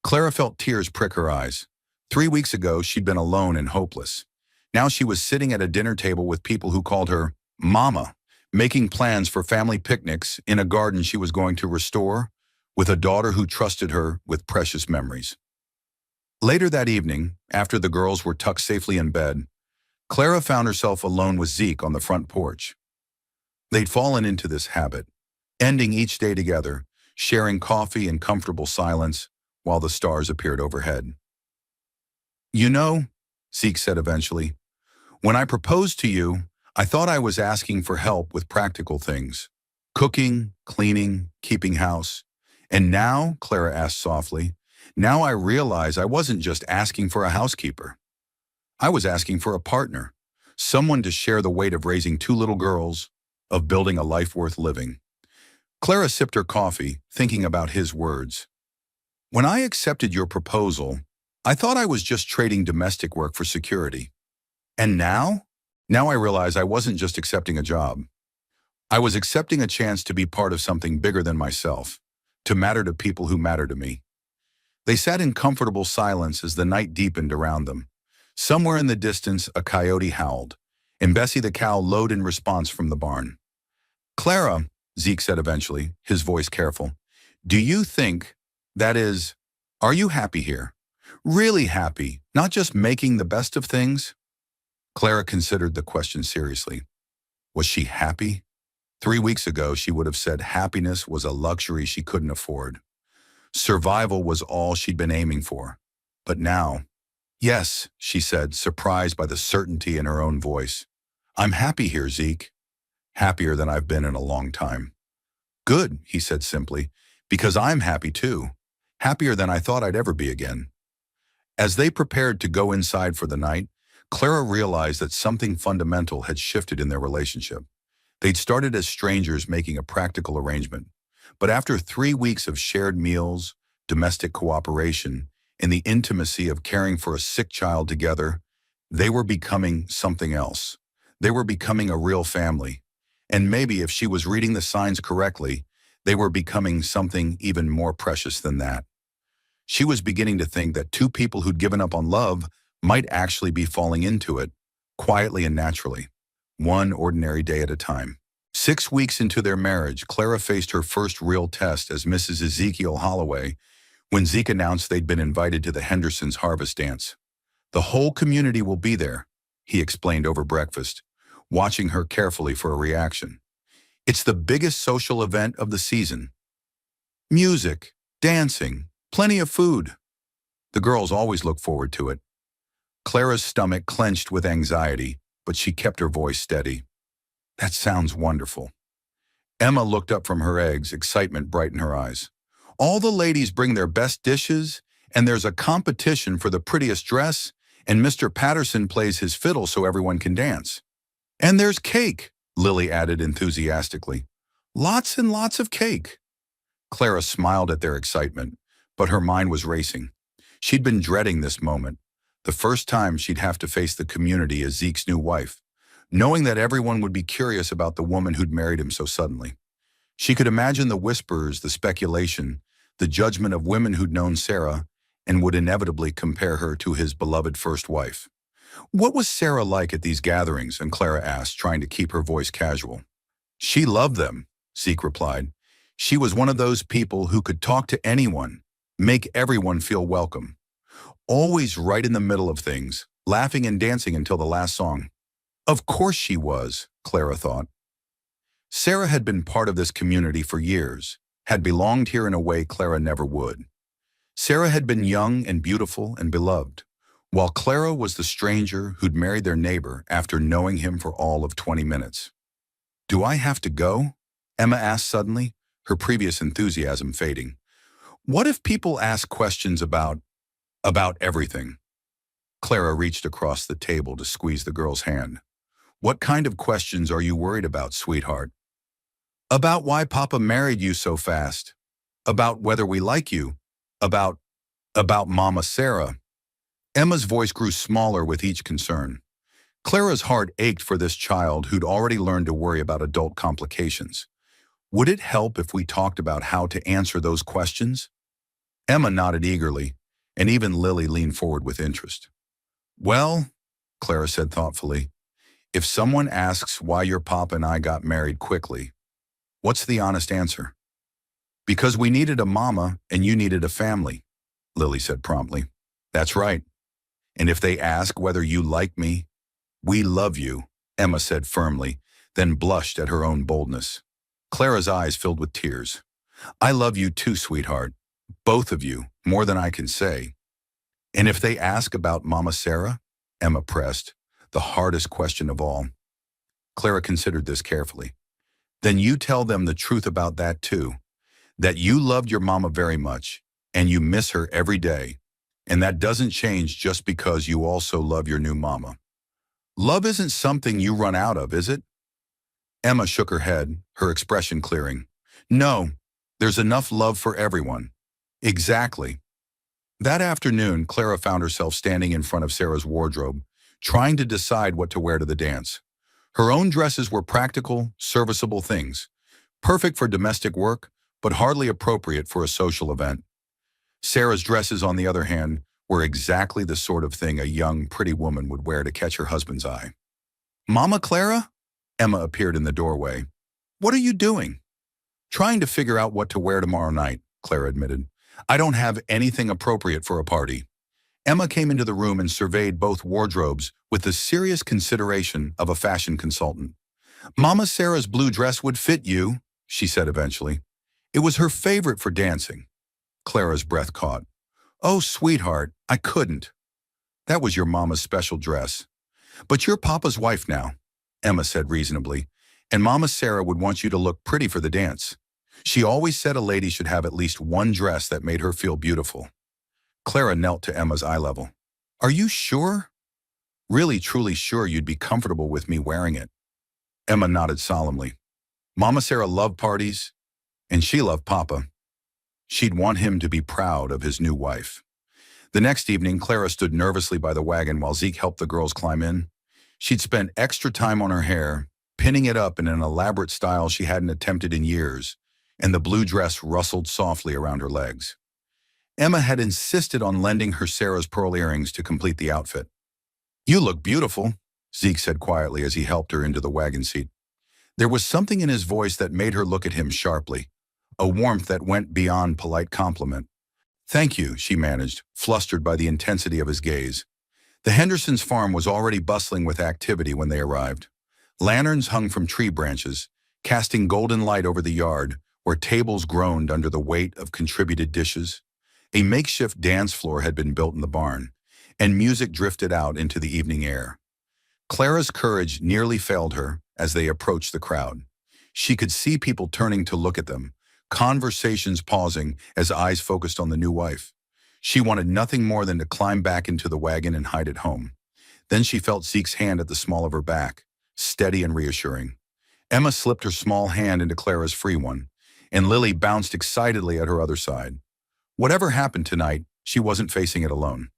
Clara felt tears prick her eyes. 3 weeks ago, she'd been alone and hopeless. Now she was sitting at a dinner table with people who called her Mama, making plans for family picnics in a garden she was going to restore, with a daughter who trusted her with precious memories. Later that evening, after the girls were tucked safely in bed, Clara found herself alone with Zeke on the front porch. They'd fallen into this habit, ending each day together, sharing coffee and comfortable silence while the stars appeared overhead. You know, Zeke said eventually, when I proposed to you, I thought I was asking for help with practical things. Cooking, cleaning, keeping house. And now, Clara asked softly, now I realize I wasn't just asking for a housekeeper. I was asking for a partner, someone to share the weight of raising two little girls, of building a life worth living. Clara sipped her coffee, thinking about his words. When I accepted your proposal, I thought I was just trading domestic work for security. And now? Now I realize I wasn't just accepting a job. I was accepting a chance to be part of something bigger than myself, to matter to people who matter to me. They sat in comfortable silence as the night deepened around them. Somewhere in the distance, a coyote howled, and Bessie the cow lowed in response from the barn. Clara, Zeke said eventually, his voice careful, do you think, that is, are you happy here? Really happy, not just making the best of things? Clara considered the question seriously. Was she happy? 3 weeks ago, she would have said happiness was a luxury she couldn't afford. Survival was all she'd been aiming for. But now, yes, she said, surprised by the certainty in her own voice. I'm happy here, Zeke. Happier than I've been in a long time. Good, he said simply, because I'm happy too. Happier than I thought I'd ever be again. As they prepared to go inside for the night, Clara realized that something fundamental had shifted in their relationship. They'd started as strangers making a practical arrangement, but after 3 weeks of shared meals, domestic cooperation, and the intimacy of caring for a sick child together, they were becoming something else. They were becoming a real family. And maybe if she was reading the signs correctly, they were becoming something even more precious than that. She was beginning to think that two people who'd given up on love might actually be falling into it, quietly and naturally, one ordinary day at a time. 6 weeks into their marriage, Clara faced her first real test as Mrs. Ezekiel Holloway when Zeke announced they'd been invited to the Hendersons' harvest dance. The whole community will be there, he explained over breakfast, watching her carefully for a reaction. It's the biggest social event of the season. Music, dancing, plenty of food. The girls always look forward to it. Clara's stomach clenched with anxiety, but she kept her voice steady. That sounds wonderful. Emma looked up from her eggs, excitement bright in her eyes. All the ladies bring their best dishes, and there's a competition for the prettiest dress, and Mr. Patterson plays his fiddle so everyone can dance. And there's cake, Lily added enthusiastically. Lots and lots of cake. Clara smiled at their excitement, but her mind was racing. She'd been dreading this moment, the first time she'd have to face the community as Zeke's new wife, knowing that everyone would be curious about the woman who'd married him so suddenly. She could imagine the whispers, the speculation, the judgment of women who'd known Sarah and would inevitably compare her to his beloved first wife. What was Sarah like at these gatherings? And Clara asked, trying to keep her voice casual. She loved them, Zeke replied. She was one of those people who could talk to anyone, make everyone feel welcome. Always right in the middle of things, laughing and dancing until the last song. Of course she was, Clara thought. Sarah had been part of this community for years, had belonged here in a way Clara never would. Sarah had been young and beautiful and beloved, while Clara was the stranger who'd married their neighbor after knowing him for all of 20 minutes. Do I have to go? Emma asked suddenly, her previous enthusiasm fading. What if people ask questions about everything? Clara reached across the table to squeeze the girl's hand. What kind of questions are you worried about, sweetheart? About why Papa married you so fast. About whether we like you. About, about Mama Sarah. Emma's voice grew smaller with each concern. Clara's heart ached for this child who'd already learned to worry about adult complications. Would it help if we talked about how to answer those questions? Emma nodded eagerly, and even Lily leaned forward with interest. Well, Clara said thoughtfully, if someone asks why your papa and I got married quickly, what's the honest answer? Because we needed a mama and you needed a family, Lily said promptly. That's right. And if they ask whether you like me, we love you, Emma said firmly, then blushed at her own boldness. Clara's eyes filled with tears. I love you too, sweetheart. Both of you, more than I can say. And if they ask about Mama Sarah, Emma pressed, the hardest question of all. Clara considered this carefully. Then you tell them the truth about that too, that you loved your mama very much, and you miss her every day, and that doesn't change just because you also love your new mama. Love isn't something you run out of, is it? Emma shook her head, her expression clearing. No, there's enough love for everyone. Exactly. That afternoon, Clara found herself standing in front of Sarah's wardrobe, trying to decide what to wear to the dance. Her own dresses were practical, serviceable things, perfect for domestic work, but hardly appropriate for a social event. Sarah's dresses, on the other hand, were exactly the sort of thing a young, pretty woman would wear to catch her husband's eye. Mama Clara? Emma appeared in the doorway. What are you doing? Trying to figure out what to wear tomorrow night, Clara admitted. I don't have anything appropriate for a party. Emma came into the room and surveyed both wardrobes with the serious consideration of a fashion consultant. Mama Sarah's blue dress would fit you, she said eventually. It was her favorite for dancing. Clara's breath caught. Oh, sweetheart, I couldn't. That was your mama's special dress. But you're Papa's wife now, Emma said reasonably, and Mama Sarah would want you to look pretty for the dance. She always said a lady should have at least one dress that made her feel beautiful. Clara knelt to Emma's eye level. Are you sure? Really, truly sure you'd be comfortable with me wearing it? Emma nodded solemnly. Mama Sarah loved parties, and she loved Papa. She'd want him to be proud of his new wife. The next evening, Clara stood nervously by the wagon while Zeke helped the girls climb in. She'd spent extra time on her hair, pinning it up in an elaborate style she hadn't attempted in years, and the blue dress rustled softly around her legs. Emma had insisted on lending her Sarah's pearl earrings to complete the outfit. You look beautiful, Zeke said quietly as he helped her into the wagon seat. There was something in his voice that made her look at him sharply, a warmth that went beyond polite compliment. Thank you, she managed, flustered by the intensity of his gaze. The Hendersons' farm was already bustling with activity when they arrived. Lanterns hung from tree branches, casting golden light over the yard, where tables groaned under the weight of contributed dishes. A makeshift dance floor had been built in the barn, and music drifted out into the evening air. Clara's courage nearly failed her as they approached the crowd. She could see people turning to look at them, conversations pausing as eyes focused on the new wife. She wanted nothing more than to climb back into the wagon and hide at home. Then she felt Zeke's hand at the small of her back, steady and reassuring. Emma slipped her small hand into Clara's free one, and Lily bounced excitedly at her other side. Whatever happened tonight, she wasn't facing it alone.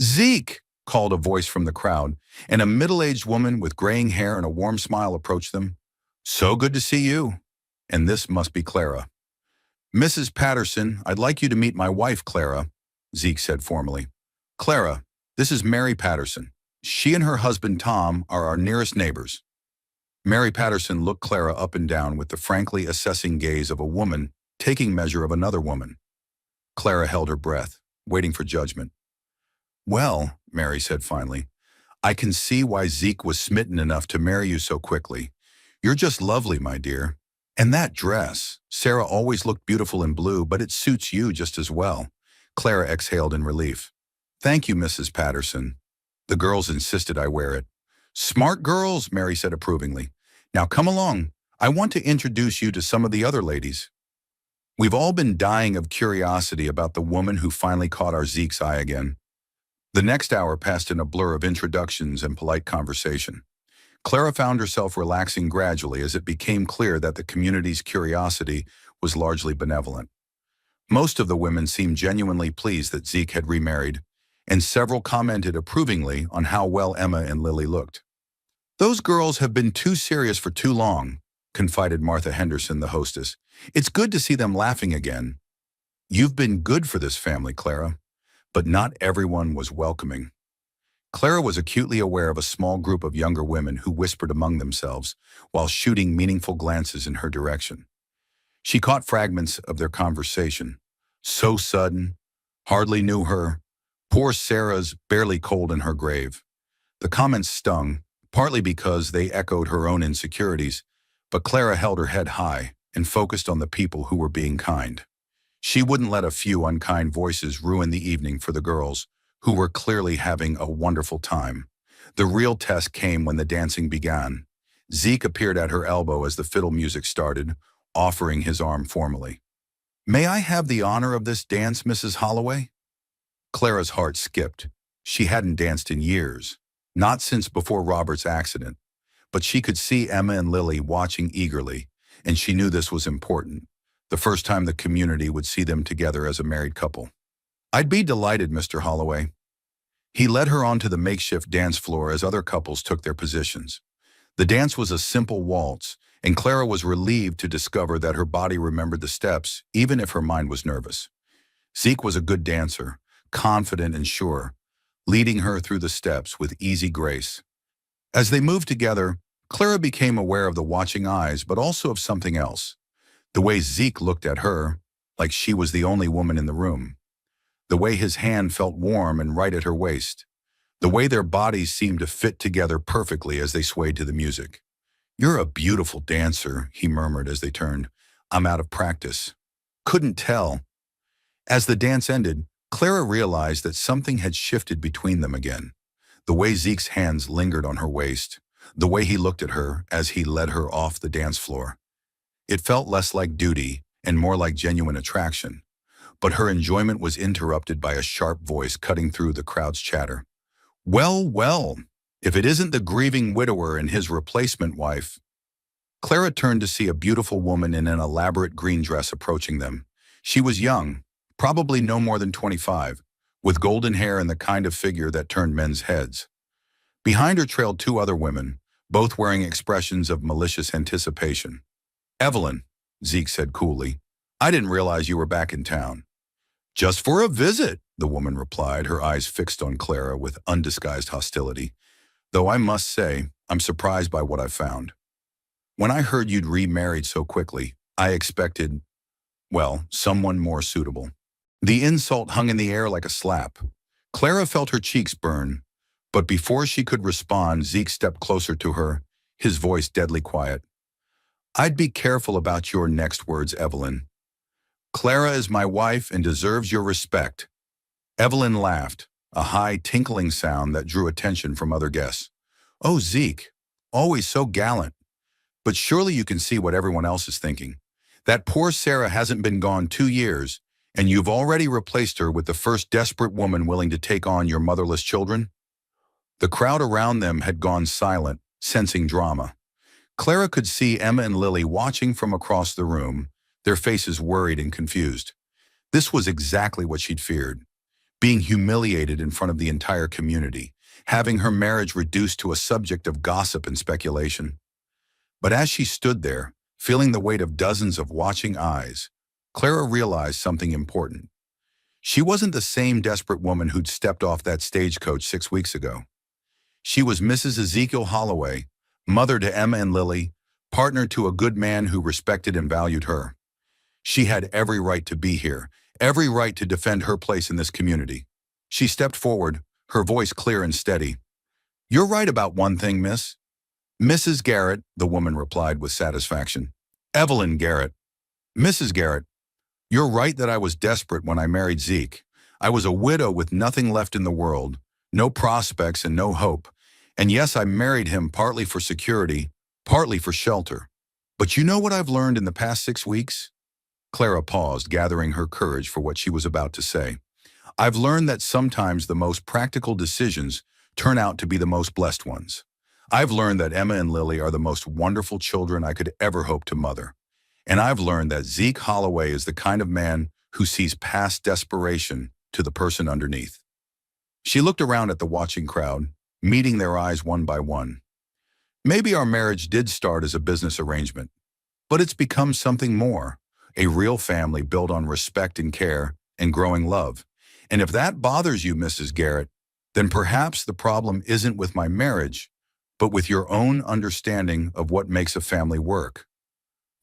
Zeke! Called a voice from the crowd, and a middle-aged woman with graying hair and a warm smile approached them. So good to see you. And this must be Clara. Mrs. Patterson, I'd like you to meet my wife, Clara, Zeke said formally. Clara, this is Mary Patterson. She and her husband, Tom, are our nearest neighbors. Mary Patterson looked Clara up and down with the frankly assessing gaze of a woman taking measure of another woman. Clara held her breath, waiting for judgment. Well, Mary said finally, I can see why Zeke was smitten enough to marry you so quickly. You're just lovely, my dear. And that dress, Sarah always looked beautiful in blue, but it suits you just as well. Clara exhaled in relief. Thank you, Mrs. Patterson. The girls insisted I wear it. Smart girls, Mary said approvingly. Now come along. I want to introduce you to some of the other ladies. We've all been dying of curiosity about the woman who finally caught our Zeke's eye again. The next hour passed in a blur of introductions and polite conversation. Clara found herself relaxing gradually as it became clear that the community's curiosity was largely benevolent. Most of the women seemed genuinely pleased that Zeke had remarried, and several commented approvingly on how well Emma and Lily looked. "Those girls have been too serious for too long," confided Martha Henderson, the hostess. "It's good to see them laughing again." "You've been good for this family, Clara." But not everyone was welcoming. Clara was acutely aware of a small group of younger women who whispered among themselves while shooting meaningful glances in her direction. She caught fragments of their conversation. "So sudden. Hardly knew her. Poor Sarah's barely cold in her grave." The comments stung, partly because they echoed her own insecurities, but Clara held her head high and focused on the people who were being kind. She wouldn't let a few unkind voices ruin the evening for the girls, who were clearly having a wonderful time. The real test came when the dancing began. Zeke appeared at her elbow as the fiddle music started, offering his arm formally. "May I have the honor of this dance, Mrs. Holloway?" Clara's heart skipped. She hadn't danced in years, not since before Robert's accident, but she could see Emma and Lily watching eagerly, and she knew this was important. The first time the community would see them together as a married couple. "I'd be delighted, Mr. Holloway." He led her onto the makeshift dance floor as other couples took their positions. The dance was a simple waltz, and Clara was relieved to discover that her body remembered the steps, even if her mind was nervous. Zeke was a good dancer, confident and sure, leading her through the steps with easy grace. As they moved together, Clara became aware of the watching eyes, but also of something else. The way Zeke looked at her, like she was the only woman in the room. The way his hand felt warm and right at her waist. The way their bodies seemed to fit together perfectly as they swayed to the music. "You're a beautiful dancer," he murmured as they turned. "I'm out of practice." "Couldn't tell." As the dance ended, Clara realized that something had shifted between them again. The way Zeke's hands lingered on her waist, the way he looked at her as he led her off the dance floor. It felt less like duty and more like genuine attraction. But her enjoyment was interrupted by a sharp voice cutting through the crowd's chatter. "Well, well, if it isn't the grieving widower and his replacement wife." Clara turned to see a beautiful woman in an elaborate green dress approaching them. She was young, probably no more than 25, with golden hair and the kind of figure that turned men's heads. Behind her trailed two other women, both wearing expressions of malicious anticipation. "Evelyn," Zeke said coolly, "I didn't realize you were back in town." "Just for a visit," the woman replied, her eyes fixed on Clara with undisguised hostility. "Though I must say, I'm surprised by what I found. When I heard you'd remarried so quickly, I expected, well, someone more suitable." The insult hung in the air like a slap. Clara felt her cheeks burn, but before she could respond, Zeke stepped closer to her, his voice deadly quiet. "I'd be careful about your next words, Evelyn. Clara is my wife and deserves your respect." Evelyn laughed, a high, tinkling sound that drew attention from other guests. "Oh, Zeke, always so gallant. But surely you can see what everyone else is thinking. That poor Sarah hasn't been gone 2 years, and you've already replaced her with the first desperate woman willing to take on your motherless children." The crowd around them had gone silent, sensing drama. Clara could see Emma and Lily watching from across the room, their faces worried and confused. This was exactly what she'd feared. Being humiliated in front of the entire community, having her marriage reduced to a subject of gossip and speculation. But as she stood there, feeling the weight of dozens of watching eyes, Clara realized something important. She wasn't the same desperate woman who'd stepped off that stagecoach 6 weeks ago. She was Mrs. Ezekiel Holloway, mother to Emma and Lily, partner to a good man who respected and valued her. She had every right to be here, every right to defend her place in this community. She stepped forward, her voice clear and steady. "You're right about one thing, miss." "Mrs. Garrett," the woman replied with satisfaction. "Evelyn Garrett." "Mrs. Garrett, you're right that I was desperate when I married Zeke. I was a widow with nothing left in the world, no prospects and no hope. And yes, I married him partly for security, partly for shelter. But you know what I've learned in the past 6 weeks?" Clara paused, gathering her courage for what she was about to say. "I've learned that sometimes the most practical decisions turn out to be the most blessed ones. I've learned that Emma and Lily are the most wonderful children I could ever hope to mother. And I've learned that Zeke Holloway is the kind of man who sees past desperation to the person underneath. She looked around at the watching crowd, meeting their eyes one by one. Maybe our marriage did start as a business arrangement, but it's become something more, a real family built on respect and care and growing love. And if that bothers you, Mrs. Garrett, then perhaps the problem isn't with my marriage, but with your own understanding of what makes a family work.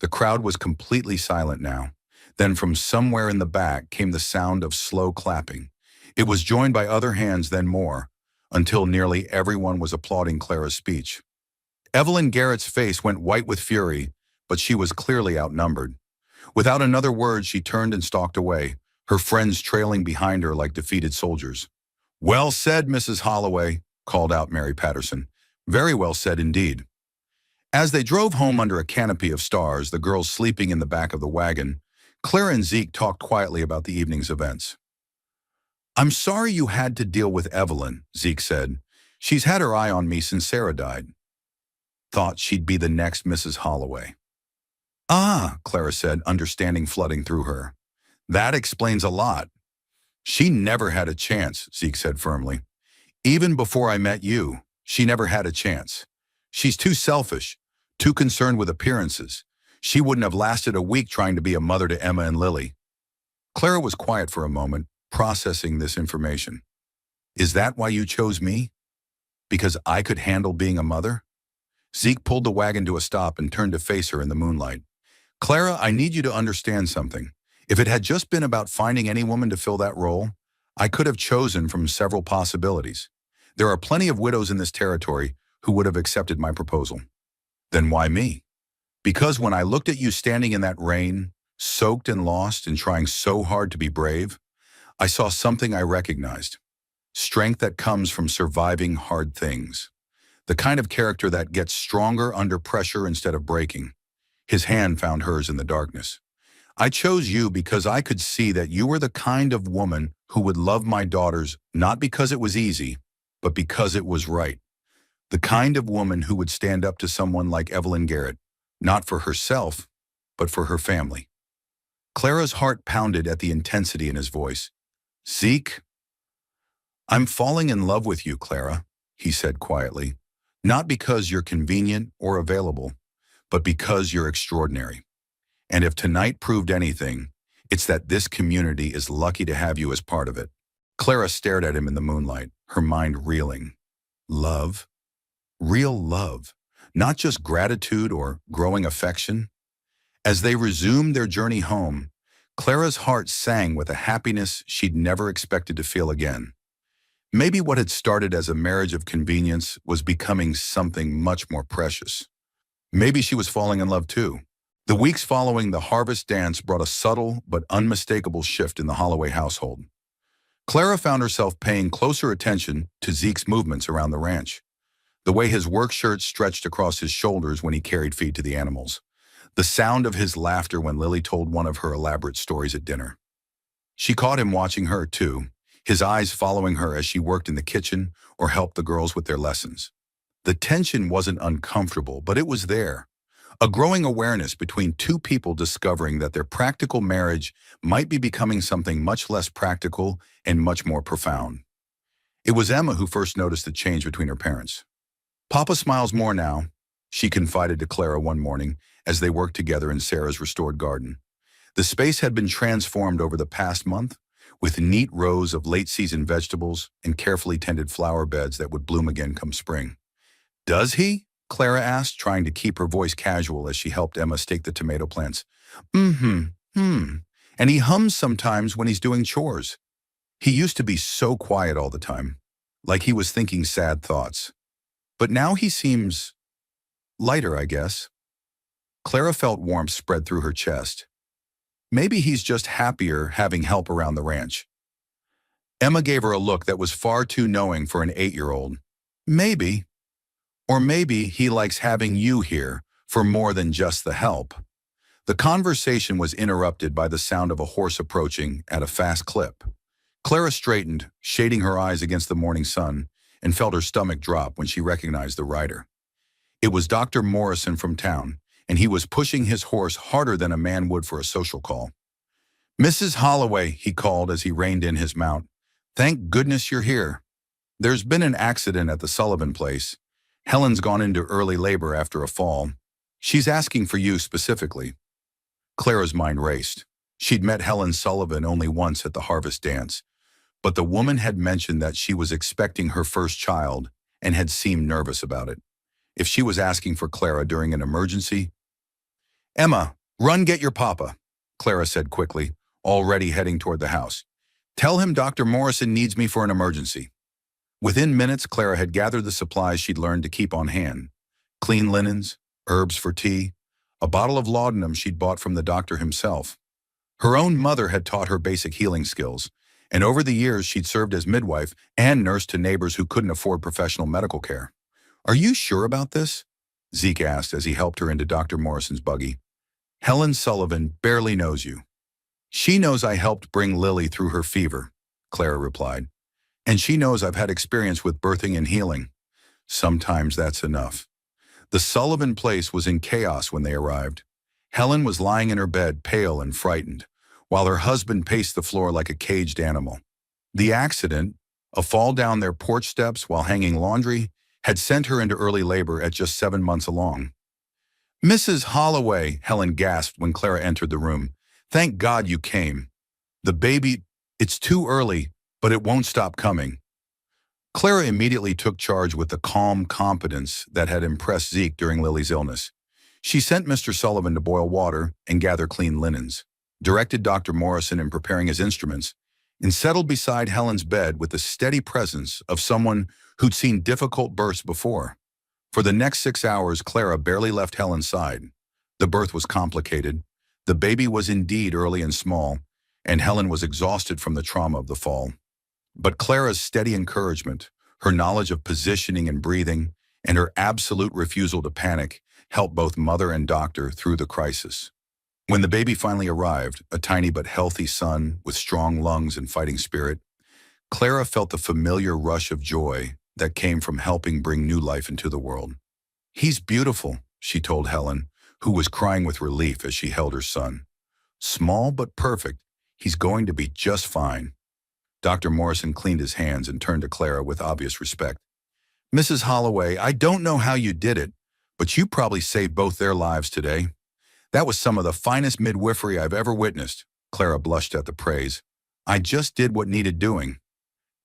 The crowd was completely silent now. Then from somewhere in the back came the sound of slow clapping. It was joined by other hands, then more, until nearly everyone was applauding Clara's speech. Evelyn Garrett's face went white with fury, but she was clearly outnumbered. Without another word, she turned and stalked away, her friends trailing behind her like defeated soldiers. "Well said, Mrs. Holloway," called out Mary Patterson. "Very well said indeed." As they drove home under a canopy of stars, the girls sleeping in the back of the wagon, Clara and Zeke talked quietly about the evening's events. "I'm sorry you had to deal with Evelyn," Zeke said. "She's had her eye on me since Sarah died." "Thought she'd be the next Mrs. Holloway." "Ah," Clara said, understanding flooding through her. "That explains a lot." "She never had a chance," Zeke said firmly. "Even before I met you, she never had a chance. She's too selfish, too concerned with appearances. She wouldn't have lasted a week trying to be a mother to Emma and Lily." Clara was quiet for a moment, processing this information. "Is that why you chose me? Because I could handle being a mother?" Zeke pulled the wagon to a stop and turned to face her in the moonlight. "Clara, I need you to understand something. If it had just been about finding any woman to fill that role, I could have chosen from several possibilities. There are plenty of widows in this territory who would have accepted my proposal." "Then why me?" "Because when I looked at you standing in that rain, soaked and lost and trying so hard to be brave, I saw something I recognized. Strength that comes from surviving hard things. The kind of character that gets stronger under pressure instead of breaking." His hand found hers in the darkness. "I chose you because I could see that you were the kind of woman who would love my daughters not because it was easy, but because it was right. The kind of woman who would stand up to someone like Evelyn Garrett, not for herself, but for her family." Clara's heart pounded at the intensity in his voice. "Zeke, I'm falling in love with you, Clara," he said quietly. "Not because you're convenient or available, but because you're extraordinary. And if tonight proved anything, it's that this community is lucky to have you as part of it." Clara stared at him in the moonlight, her mind reeling. Love? Real love, not just gratitude or growing affection. As they resumed their journey home, Clara's heart sang with a happiness she'd never expected to feel again. Maybe what had started as a marriage of convenience was becoming something much more precious. Maybe she was falling in love too. The weeks following the harvest dance brought a subtle but unmistakable shift in the Holloway household. Clara found herself paying closer attention to Zeke's movements around the ranch. The way his work shirt stretched across his shoulders when he carried feed to the animals. The sound of his laughter when Lily told one of her elaborate stories at dinner. She caught him watching her too, his eyes following her as she worked in the kitchen or helped the girls with their lessons. The tension wasn't uncomfortable, but it was there. A growing awareness between two people discovering that their practical marriage might be becoming something much less practical and much more profound. It was Emma who first noticed the change between her parents. "Papa smiles more now," she confided to Clara one morning as they worked together in Sarah's restored garden. The space had been transformed over the past month, with neat rows of late-season vegetables and carefully tended flower beds that would bloom again come spring. "Does he?" Clara asked, trying to keep her voice casual as she helped Emma stake the tomato plants. And he hums sometimes when he's doing chores. He used to be so quiet all the time, like he was thinking sad thoughts. But now he seems lighter, I guess." Clara felt warmth spread through her chest. Maybe he's just happier having help around the ranch. Emma gave her a look that was far too knowing for an 8-year-old. "Maybe. Or maybe he likes having you here for more than just the help." The conversation was interrupted by the sound of a horse approaching at a fast clip. Clara straightened, shading her eyes against the morning sun, and felt her stomach drop when she recognized the rider. It was Dr. Morrison from town, and he was pushing his horse harder than a man would for a social call. "Mrs. Holloway," he called as he reined in his mount. "Thank goodness you're here. There's been an accident at the Sullivan place. Helen's gone into early labor after a fall. She's asking for you specifically." Clara's mind raced. She'd met Helen Sullivan only once at the harvest dance, but the woman had mentioned that she was expecting her first child and had seemed nervous about it. If she was asking for Clara during an emergency— "Emma, run get your papa," Clara said quickly, already heading toward the house. "Tell him Dr. Morrison needs me for an emergency." Within minutes, Clara had gathered the supplies she'd learned to keep on hand: clean linens, herbs for tea, a bottle of laudanum she'd bought from the doctor himself. Her own mother had taught her basic healing skills, and over the years she'd served as midwife and nurse to neighbors who couldn't afford professional medical care. "Are you sure about this?" Zeke asked as he helped her into Dr. Morrison's buggy. "Helen Sullivan barely knows you." "She knows I helped bring Lily through her fever," Clara replied. "And she knows I've had experience with birthing and healing. Sometimes that's enough." The Sullivan place was in chaos when they arrived. Helen was lying in her bed, pale and frightened, while her husband paced the floor like a caged animal. The accident, a fall down their porch steps while hanging laundry, had sent her into early labor at just 7 months along. "Mrs. Holloway," Helen gasped when Clara entered the room. "Thank God you came. The baby— it's too early, but it won't stop coming." Clara immediately took charge with the calm competence that had impressed Zeke during Lily's illness. She sent Mr. Sullivan to boil water and gather clean linens, directed Dr. Morrison in preparing his instruments, and settled beside Helen's bed with the steady presence of someone who'd seen difficult births before. For the next 6 hours, Clara barely left Helen's side. The birth was complicated. The baby was indeed early and small, and Helen was exhausted from the trauma of the fall. But Clara's steady encouragement, her knowledge of positioning and breathing, and her absolute refusal to panic helped both mother and doctor through the crisis. When the baby finally arrived, a tiny but healthy son with strong lungs and fighting spirit, Clara felt the familiar rush of joy that came from helping bring new life into the world. "He's beautiful," she told Helen, who was crying with relief as she held her son. "Small but perfect. He's going to be just fine." Dr. Morrison cleaned his hands and turned to Clara with obvious respect. "Mrs. Holloway, I don't know how you did it, but you probably saved both their lives today. That was some of the finest midwifery I've ever witnessed." Clara blushed at the praise. "I just did what needed doing."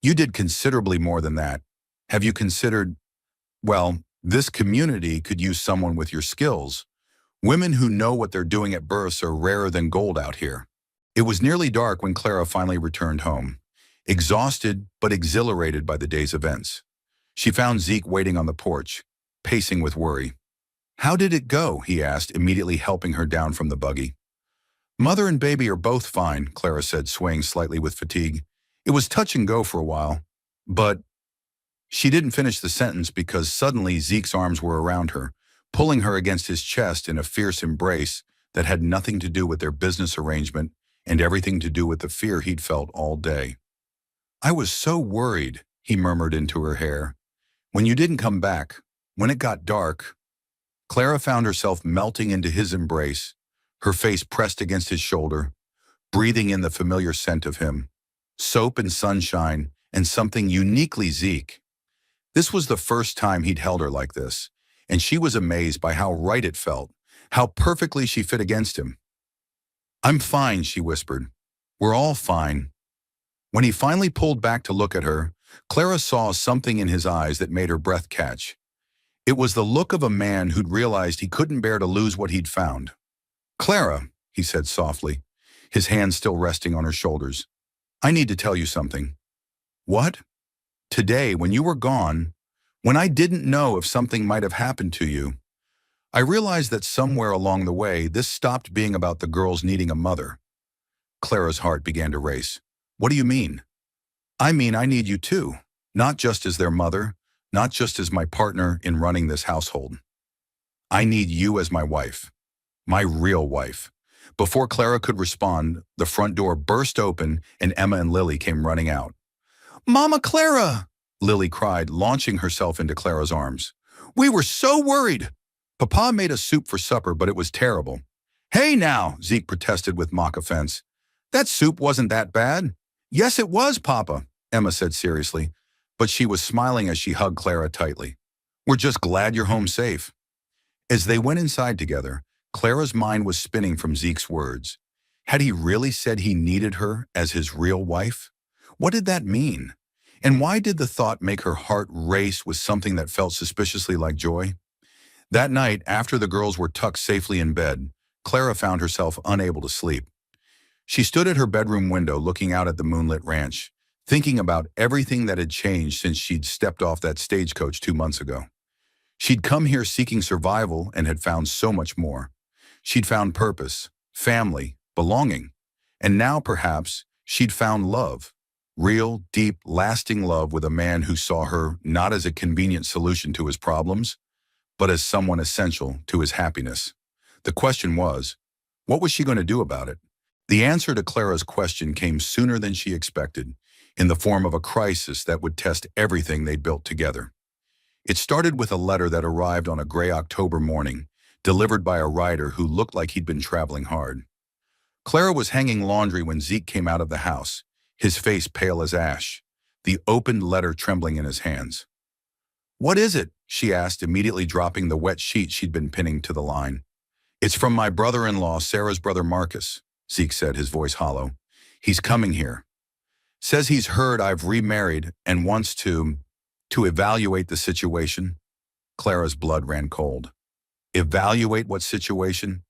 "You did considerably more than that. Have you considered— well, this community could use someone with your skills. Women who know what they're doing at births are rarer than gold out here." It was nearly dark when Clara finally returned home, exhausted but exhilarated by the day's events. She found Zeke waiting on the porch, pacing with worry. "How did it go?" he asked, immediately helping her down from the buggy. "Mother and baby are both fine," Clara said, swaying slightly with fatigue. "It was touch and go for a while, but—" She didn't finish the sentence because suddenly Zeke's arms were around her, pulling her against his chest in a fierce embrace that had nothing to do with their business arrangement and everything to do with the fear he'd felt all day. "I was so worried," he murmured into her hair. "When you didn't come back, when it got dark—" Clara found herself melting into his embrace, her face pressed against his shoulder, breathing in the familiar scent of him, soap and sunshine, and something uniquely Zeke. This was the first time he'd held her like this, and she was amazed by how right it felt, how perfectly she fit against him. "I'm fine," she whispered. "We're all fine." When he finally pulled back to look at her, Clara saw something in his eyes that made her breath catch. It was the look of a man who'd realized he couldn't bear to lose what he'd found. "Clara," he said softly, his hands still resting on her shoulders, "I need to tell you something." "What?" "Today, when you were gone, when I didn't know if something might have happened to you, I realized that somewhere along the way, this stopped being about the girls needing a mother." Clara's heart began to race. "What do you mean?" "I mean, I need you too, not just as their mother, not just as my partner in running this household. I need you as my wife, my real wife." Before Clara could respond, the front door burst open and Emma and Lily came running out. "Mama Clara!" Lily cried, launching herself into Clara's arms. We were so worried. Papa made us soup for supper, but it was terrible. Hey now, Zeke protested with mock offense. That soup wasn't that bad. Yes, it was, Papa, Emma said seriously, but she was smiling as she hugged Clara tightly. We're just glad you're home safe. As they went inside together, Clara's mind was spinning from Zeke's words. Had he really said he needed her as his real wife? What did that mean? And why did the thought make her heart race with something that felt suspiciously like joy? That night, after the girls were tucked safely in bed, Clara found herself unable to sleep. She stood at her bedroom window looking out at the moonlit ranch, thinking about everything that had changed since she'd stepped off that stagecoach 2 months ago. She'd come here seeking survival and had found so much more. She'd found purpose, family, belonging, and now perhaps she'd found love. Real, deep, lasting love with a man who saw her not as a convenient solution to his problems, but as someone essential to his happiness. The question was, what was she going to do about it? The answer to Clara's question came sooner than she expected, in the form of a crisis that would test everything they'd built together. It started with a letter that arrived on a gray October morning, delivered by a rider who looked like he'd been traveling hard. Clara was hanging laundry when Zeke came out of the house, his face pale as ash, the opened letter trembling in his hands. What is it? She asked, immediately dropping the wet sheet she'd been pinning to the line. It's from my brother-in-law, Sarah's brother Marcus, Zeke said, his voice hollow. He's coming here. Says he's heard I've remarried and wants to evaluate the situation. Clara's blood ran cold. Evaluate what situation?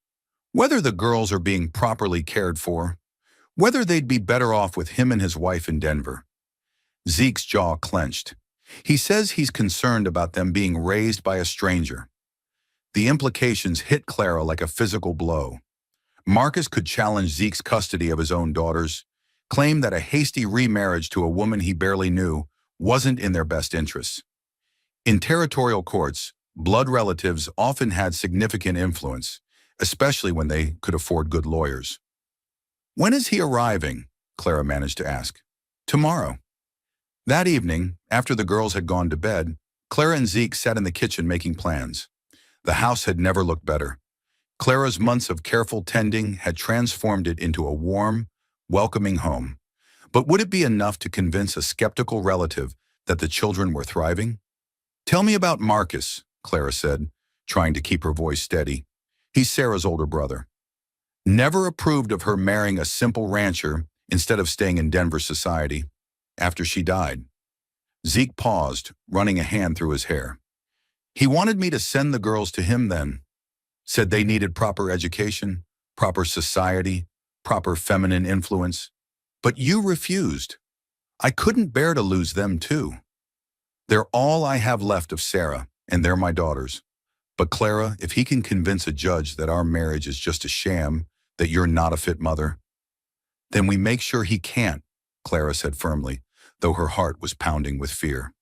Whether the girls are being properly cared for, whether they'd be better off with him and his wife in Denver. Zeke's jaw clenched. He says he's concerned about them being raised by a stranger. The implications hit Clara like a physical blow. Marcus could challenge Zeke's custody of his own daughters, claim that a hasty remarriage to a woman he barely knew wasn't in their best interests. In territorial courts, blood relatives often had significant influence, especially when they could afford good lawyers. When is he arriving? Clara managed to ask. Tomorrow. That evening, after the girls had gone to bed, Clara and Zeke sat in the kitchen making plans. The house had never looked better. Clara's months of careful tending had transformed it into a warm, welcoming home. But would it be enough to convince a skeptical relative that the children were thriving? Tell me about Marcus, Clara said, trying to keep her voice steady. He's Sarah's older brother. Never approved of her marrying a simple rancher instead of staying in Denver society. After she died. Zeke paused, running a hand through his hair. He wanted me to send the girls to him then. Said they needed proper education, proper society, proper feminine influence. But you refused. I couldn't bear to lose them too. They're all I have left of Sarah, and they're my daughters. But Clara, if he can convince a judge that our marriage is just a sham, that you're not a fit mother, then we make sure he can't, Clara said firmly, though her heart was pounding with fear.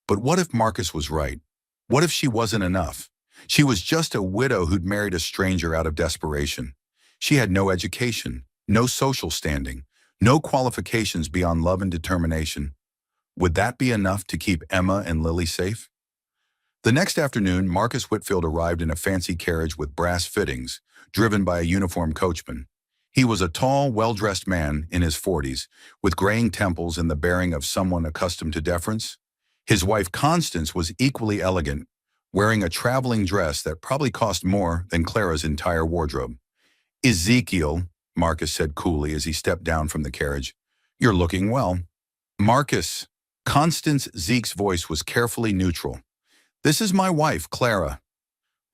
But what if Marcus was right? What if she wasn't enough? She was just a widow who'd married a stranger out of desperation. She had no education, no social standing, no qualifications beyond love and determination. Would that be enough to keep Emma and Lily safe? The next afternoon, Marcus Whitfield arrived in a fancy carriage with brass fittings, driven by a uniformed coachman. He was a tall, well-dressed man in his 40s, with graying temples and the bearing of someone accustomed to deference. His wife Constance was equally elegant, wearing a traveling dress that probably cost more than Clara's entire wardrobe. Ezekiel, Marcus said coolly as he stepped down from the carriage, you're looking well. Marcus, Zeke's voice was carefully neutral. This is my wife, Clara.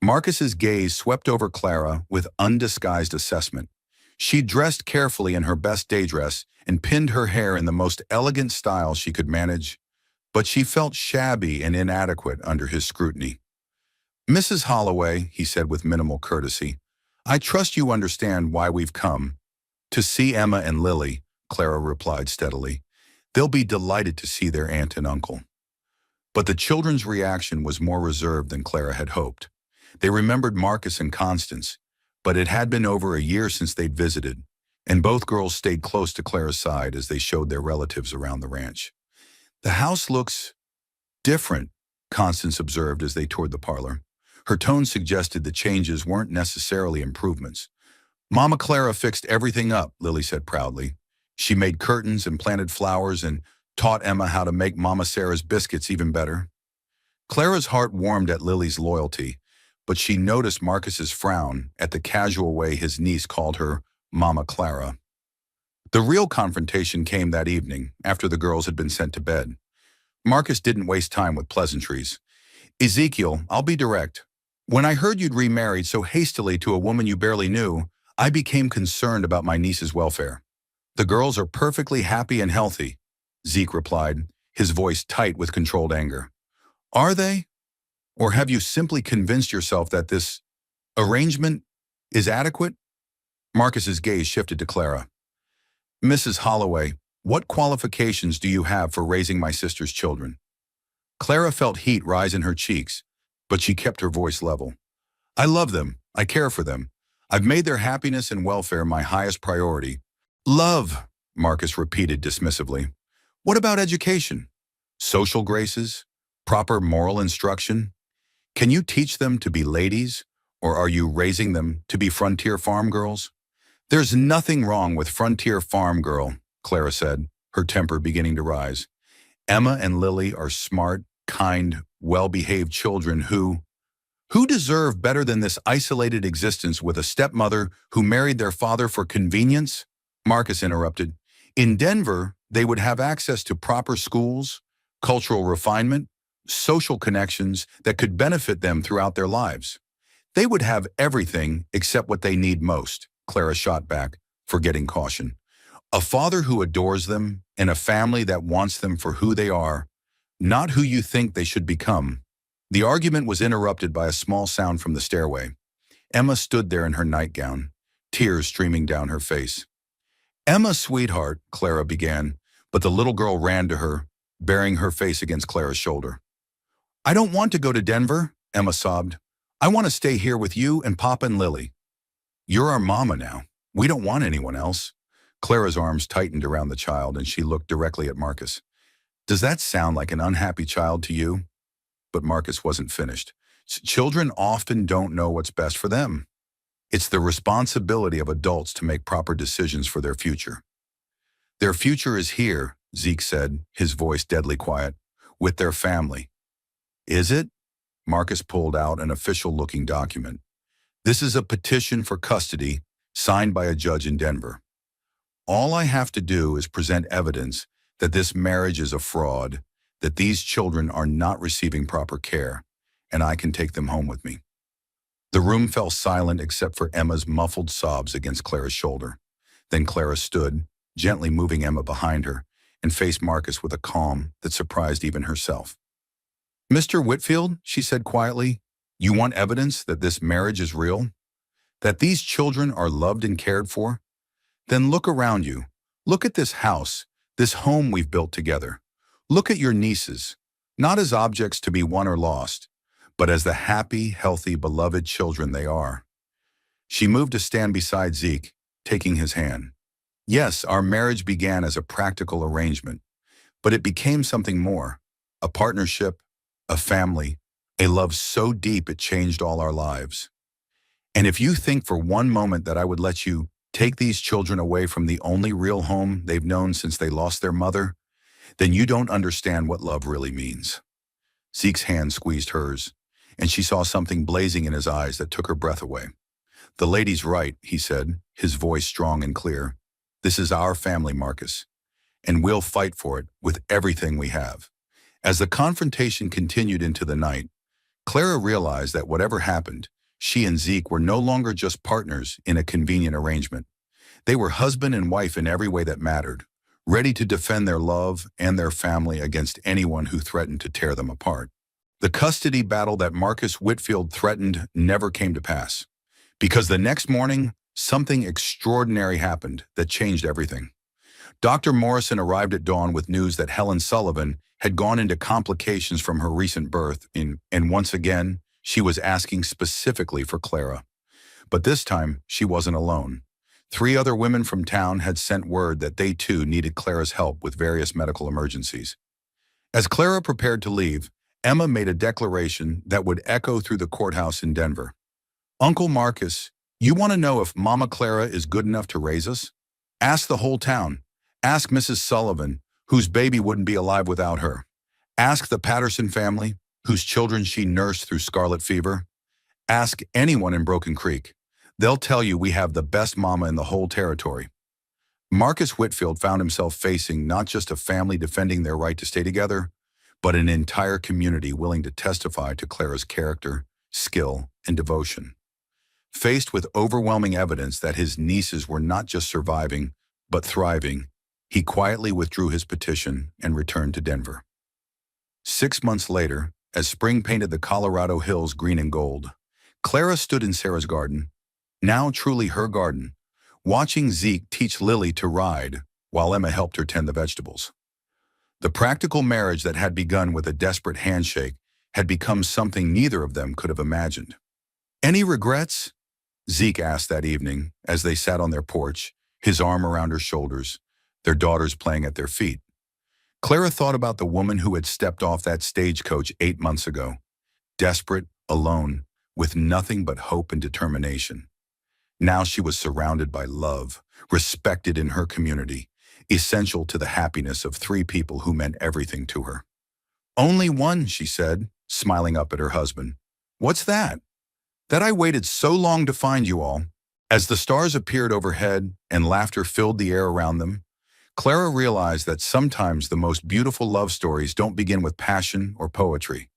Marcus's gaze swept over Clara with undisguised assessment. She dressed carefully in her best day dress and pinned her hair in the most elegant style she could manage, but she felt shabby and inadequate under his scrutiny. Mrs. Holloway, he said with minimal courtesy, I trust you understand why we've come. To see Emma and Lily, Clara replied steadily. They'll be delighted to see their aunt and uncle. But the children's reaction was more reserved than Clara had hoped. They remembered Marcus and Constance, but it had been over a year since they'd visited, and both girls stayed close to Clara's side as they showed their relatives around the ranch. The house looks different, Constance observed as they toured the parlor. Her tone suggested the changes weren't necessarily improvements. Mama Clara fixed everything up, Lily said proudly. She made curtains and planted flowers and taught Emma how to make Mama Sarah's biscuits even better. Clara's heart warmed at Lily's loyalty, but she noticed Marcus's frown at the casual way his niece called her Mama Clara. The real confrontation came that evening, after the girls had been sent to bed. Marcus didn't waste time with pleasantries. Ezekiel, I'll be direct. When I heard you'd remarried so hastily to a woman you barely knew, I became concerned about my niece's welfare. The girls are perfectly happy and healthy, Zeke replied, his voice tight with controlled anger. Are they? Or have you simply convinced yourself that this arrangement is adequate? Marcus's gaze shifted to Clara. Mrs. Holloway, what qualifications do you have for raising my sister's children? Clara felt heat rise in her cheeks, but she kept her voice level. I love them. I care for them. I've made their happiness and welfare my highest priority. Love, Marcus repeated dismissively. What about education? Social graces? Proper moral instruction? Can you teach them to be ladies, or are you raising them to be frontier farm girls? There's nothing wrong with frontier farm girl, Clara said, her temper beginning to rise. Emma and Lily are smart, kind, well-behaved children who deserve better than this isolated existence with a stepmother who married their father for convenience? Marcus interrupted. In Denver, they would have access to proper schools, cultural refinement, social connections that could benefit them throughout their lives. They would have everything except what they need most, Clara shot back, forgetting caution. A father who adores them and a family that wants them for who they are, not who you think they should become. The argument was interrupted by a small sound from the stairway. Emma stood there in her nightgown, tears streaming down her face. Emma, sweetheart, Clara began, but the little girl ran to her, burying her face against Clara's shoulder. I don't want to go to Denver, Emma sobbed. I want to stay here with you and Papa and Lily. You're our mama now. We don't want anyone else. Clara's arms tightened around the child and she looked directly at Marcus. Does that sound like an unhappy child to you? But Marcus wasn't finished. Children often don't know what's best for them. It's the responsibility of adults to make proper decisions for their future. Their future is here, Zeke said, his voice deadly quiet, with their family. Is it? Marcus pulled out an official-looking document. This is a petition for custody signed by a judge in Denver. All I have to do is present evidence that this marriage is a fraud, that these children are not receiving proper care, and I can take them home with me. The room fell silent except for Emma's muffled sobs against Clara's shoulder. Then Clara stood, gently moving Emma behind her, and faced Marcus with a calm that surprised even herself. Mr. Whitfield, she said quietly, you want evidence that this marriage is real? That these children are loved and cared for? Then look around you. Look at this house, this home we've built together. Look at your nieces, not as objects to be won or lost, but as the happy, healthy, beloved children they are. She moved to stand beside Zeke, taking his hand. Yes, our marriage began as a practical arrangement, but it became something more, a partnership, a family, a love so deep it changed all our lives. And if you think for one moment that I would let you take these children away from the only real home they've known since they lost their mother, then you don't understand what love really means. Zeke's hand squeezed hers, and she saw something blazing in his eyes that took her breath away. The lady's right, he said, his voice strong and clear. This is our family, Marcus, and we'll fight for it with everything we have. As the confrontation continued into the night, Clara realized that whatever happened, she and Zeke were no longer just partners in a convenient arrangement. They were husband and wife in every way that mattered, ready to defend their love and their family against anyone who threatened to tear them apart. The custody battle that Marcus Whitfield threatened never came to pass, because the next morning, something extraordinary happened that changed everything. Dr. Morrison arrived at dawn with news that Helen Sullivan had gone into complications from her recent birth, and once again, she was asking specifically for Clara. But this time, she wasn't alone. 3 other women from town had sent word that they too needed Clara's help with various medical emergencies. As Clara prepared to leave, Emma made a declaration that would echo through the courthouse in Denver. Uncle Marcus, you want to know if Mama Clara is good enough to raise us? Ask the whole town. Ask Mrs. Sullivan, whose baby wouldn't be alive without her. Ask the Patterson family, whose children she nursed through scarlet fever. Ask anyone in Broken Creek. They'll tell you we have the best mama in the whole territory. Marcus Whitfield found himself facing not just a family defending their right to stay together, but an entire community willing to testify to Clara's character, skill, and devotion. Faced with overwhelming evidence that his nieces were not just surviving, but thriving, he quietly withdrew his petition and returned to Denver. 6 months later, as spring painted the Colorado hills green and gold, Clara stood in Sarah's garden, now truly her garden, watching Zeke teach Lily to ride while Emma helped her tend the vegetables. The practical marriage that had begun with a desperate handshake had become something neither of them could have imagined. "Any regrets?" Zeke asked that evening as they sat on their porch, his arm around her shoulders, their daughters playing at their feet. Clara thought about the woman who had stepped off that stagecoach 8 months ago, desperate, alone, with nothing but hope and determination. Now she was surrounded by love, respected in her community, essential to the happiness of 3 people who meant everything to her. "Only one," she said, smiling up at her husband. "What's that?" "That I waited so long to find you all." As the stars appeared overhead and laughter filled the air around them, Clara realized that sometimes the most beautiful love stories don't begin with passion or poetry.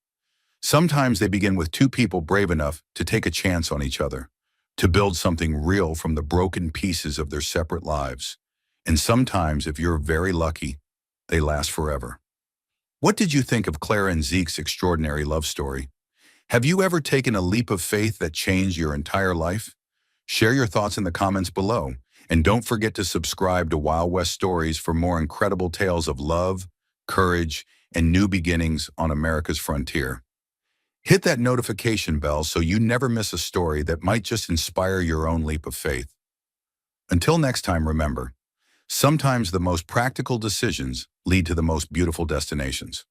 Sometimes they begin with 2 people brave enough to take a chance on each other, to build something real from the broken pieces of their separate lives. And sometimes, if you're very lucky, they last forever. What did you think of Clara and Zeke's extraordinary love story? Have you ever taken a leap of faith that changed your entire life? Share your thoughts in the comments below, and don't forget to subscribe to Wild West Stories for more incredible tales of love, courage, and new beginnings on America's frontier. Hit that notification bell so you never miss a story that might just inspire your own leap of faith. Until next time, remember, sometimes the most practical decisions lead to the most beautiful destinations.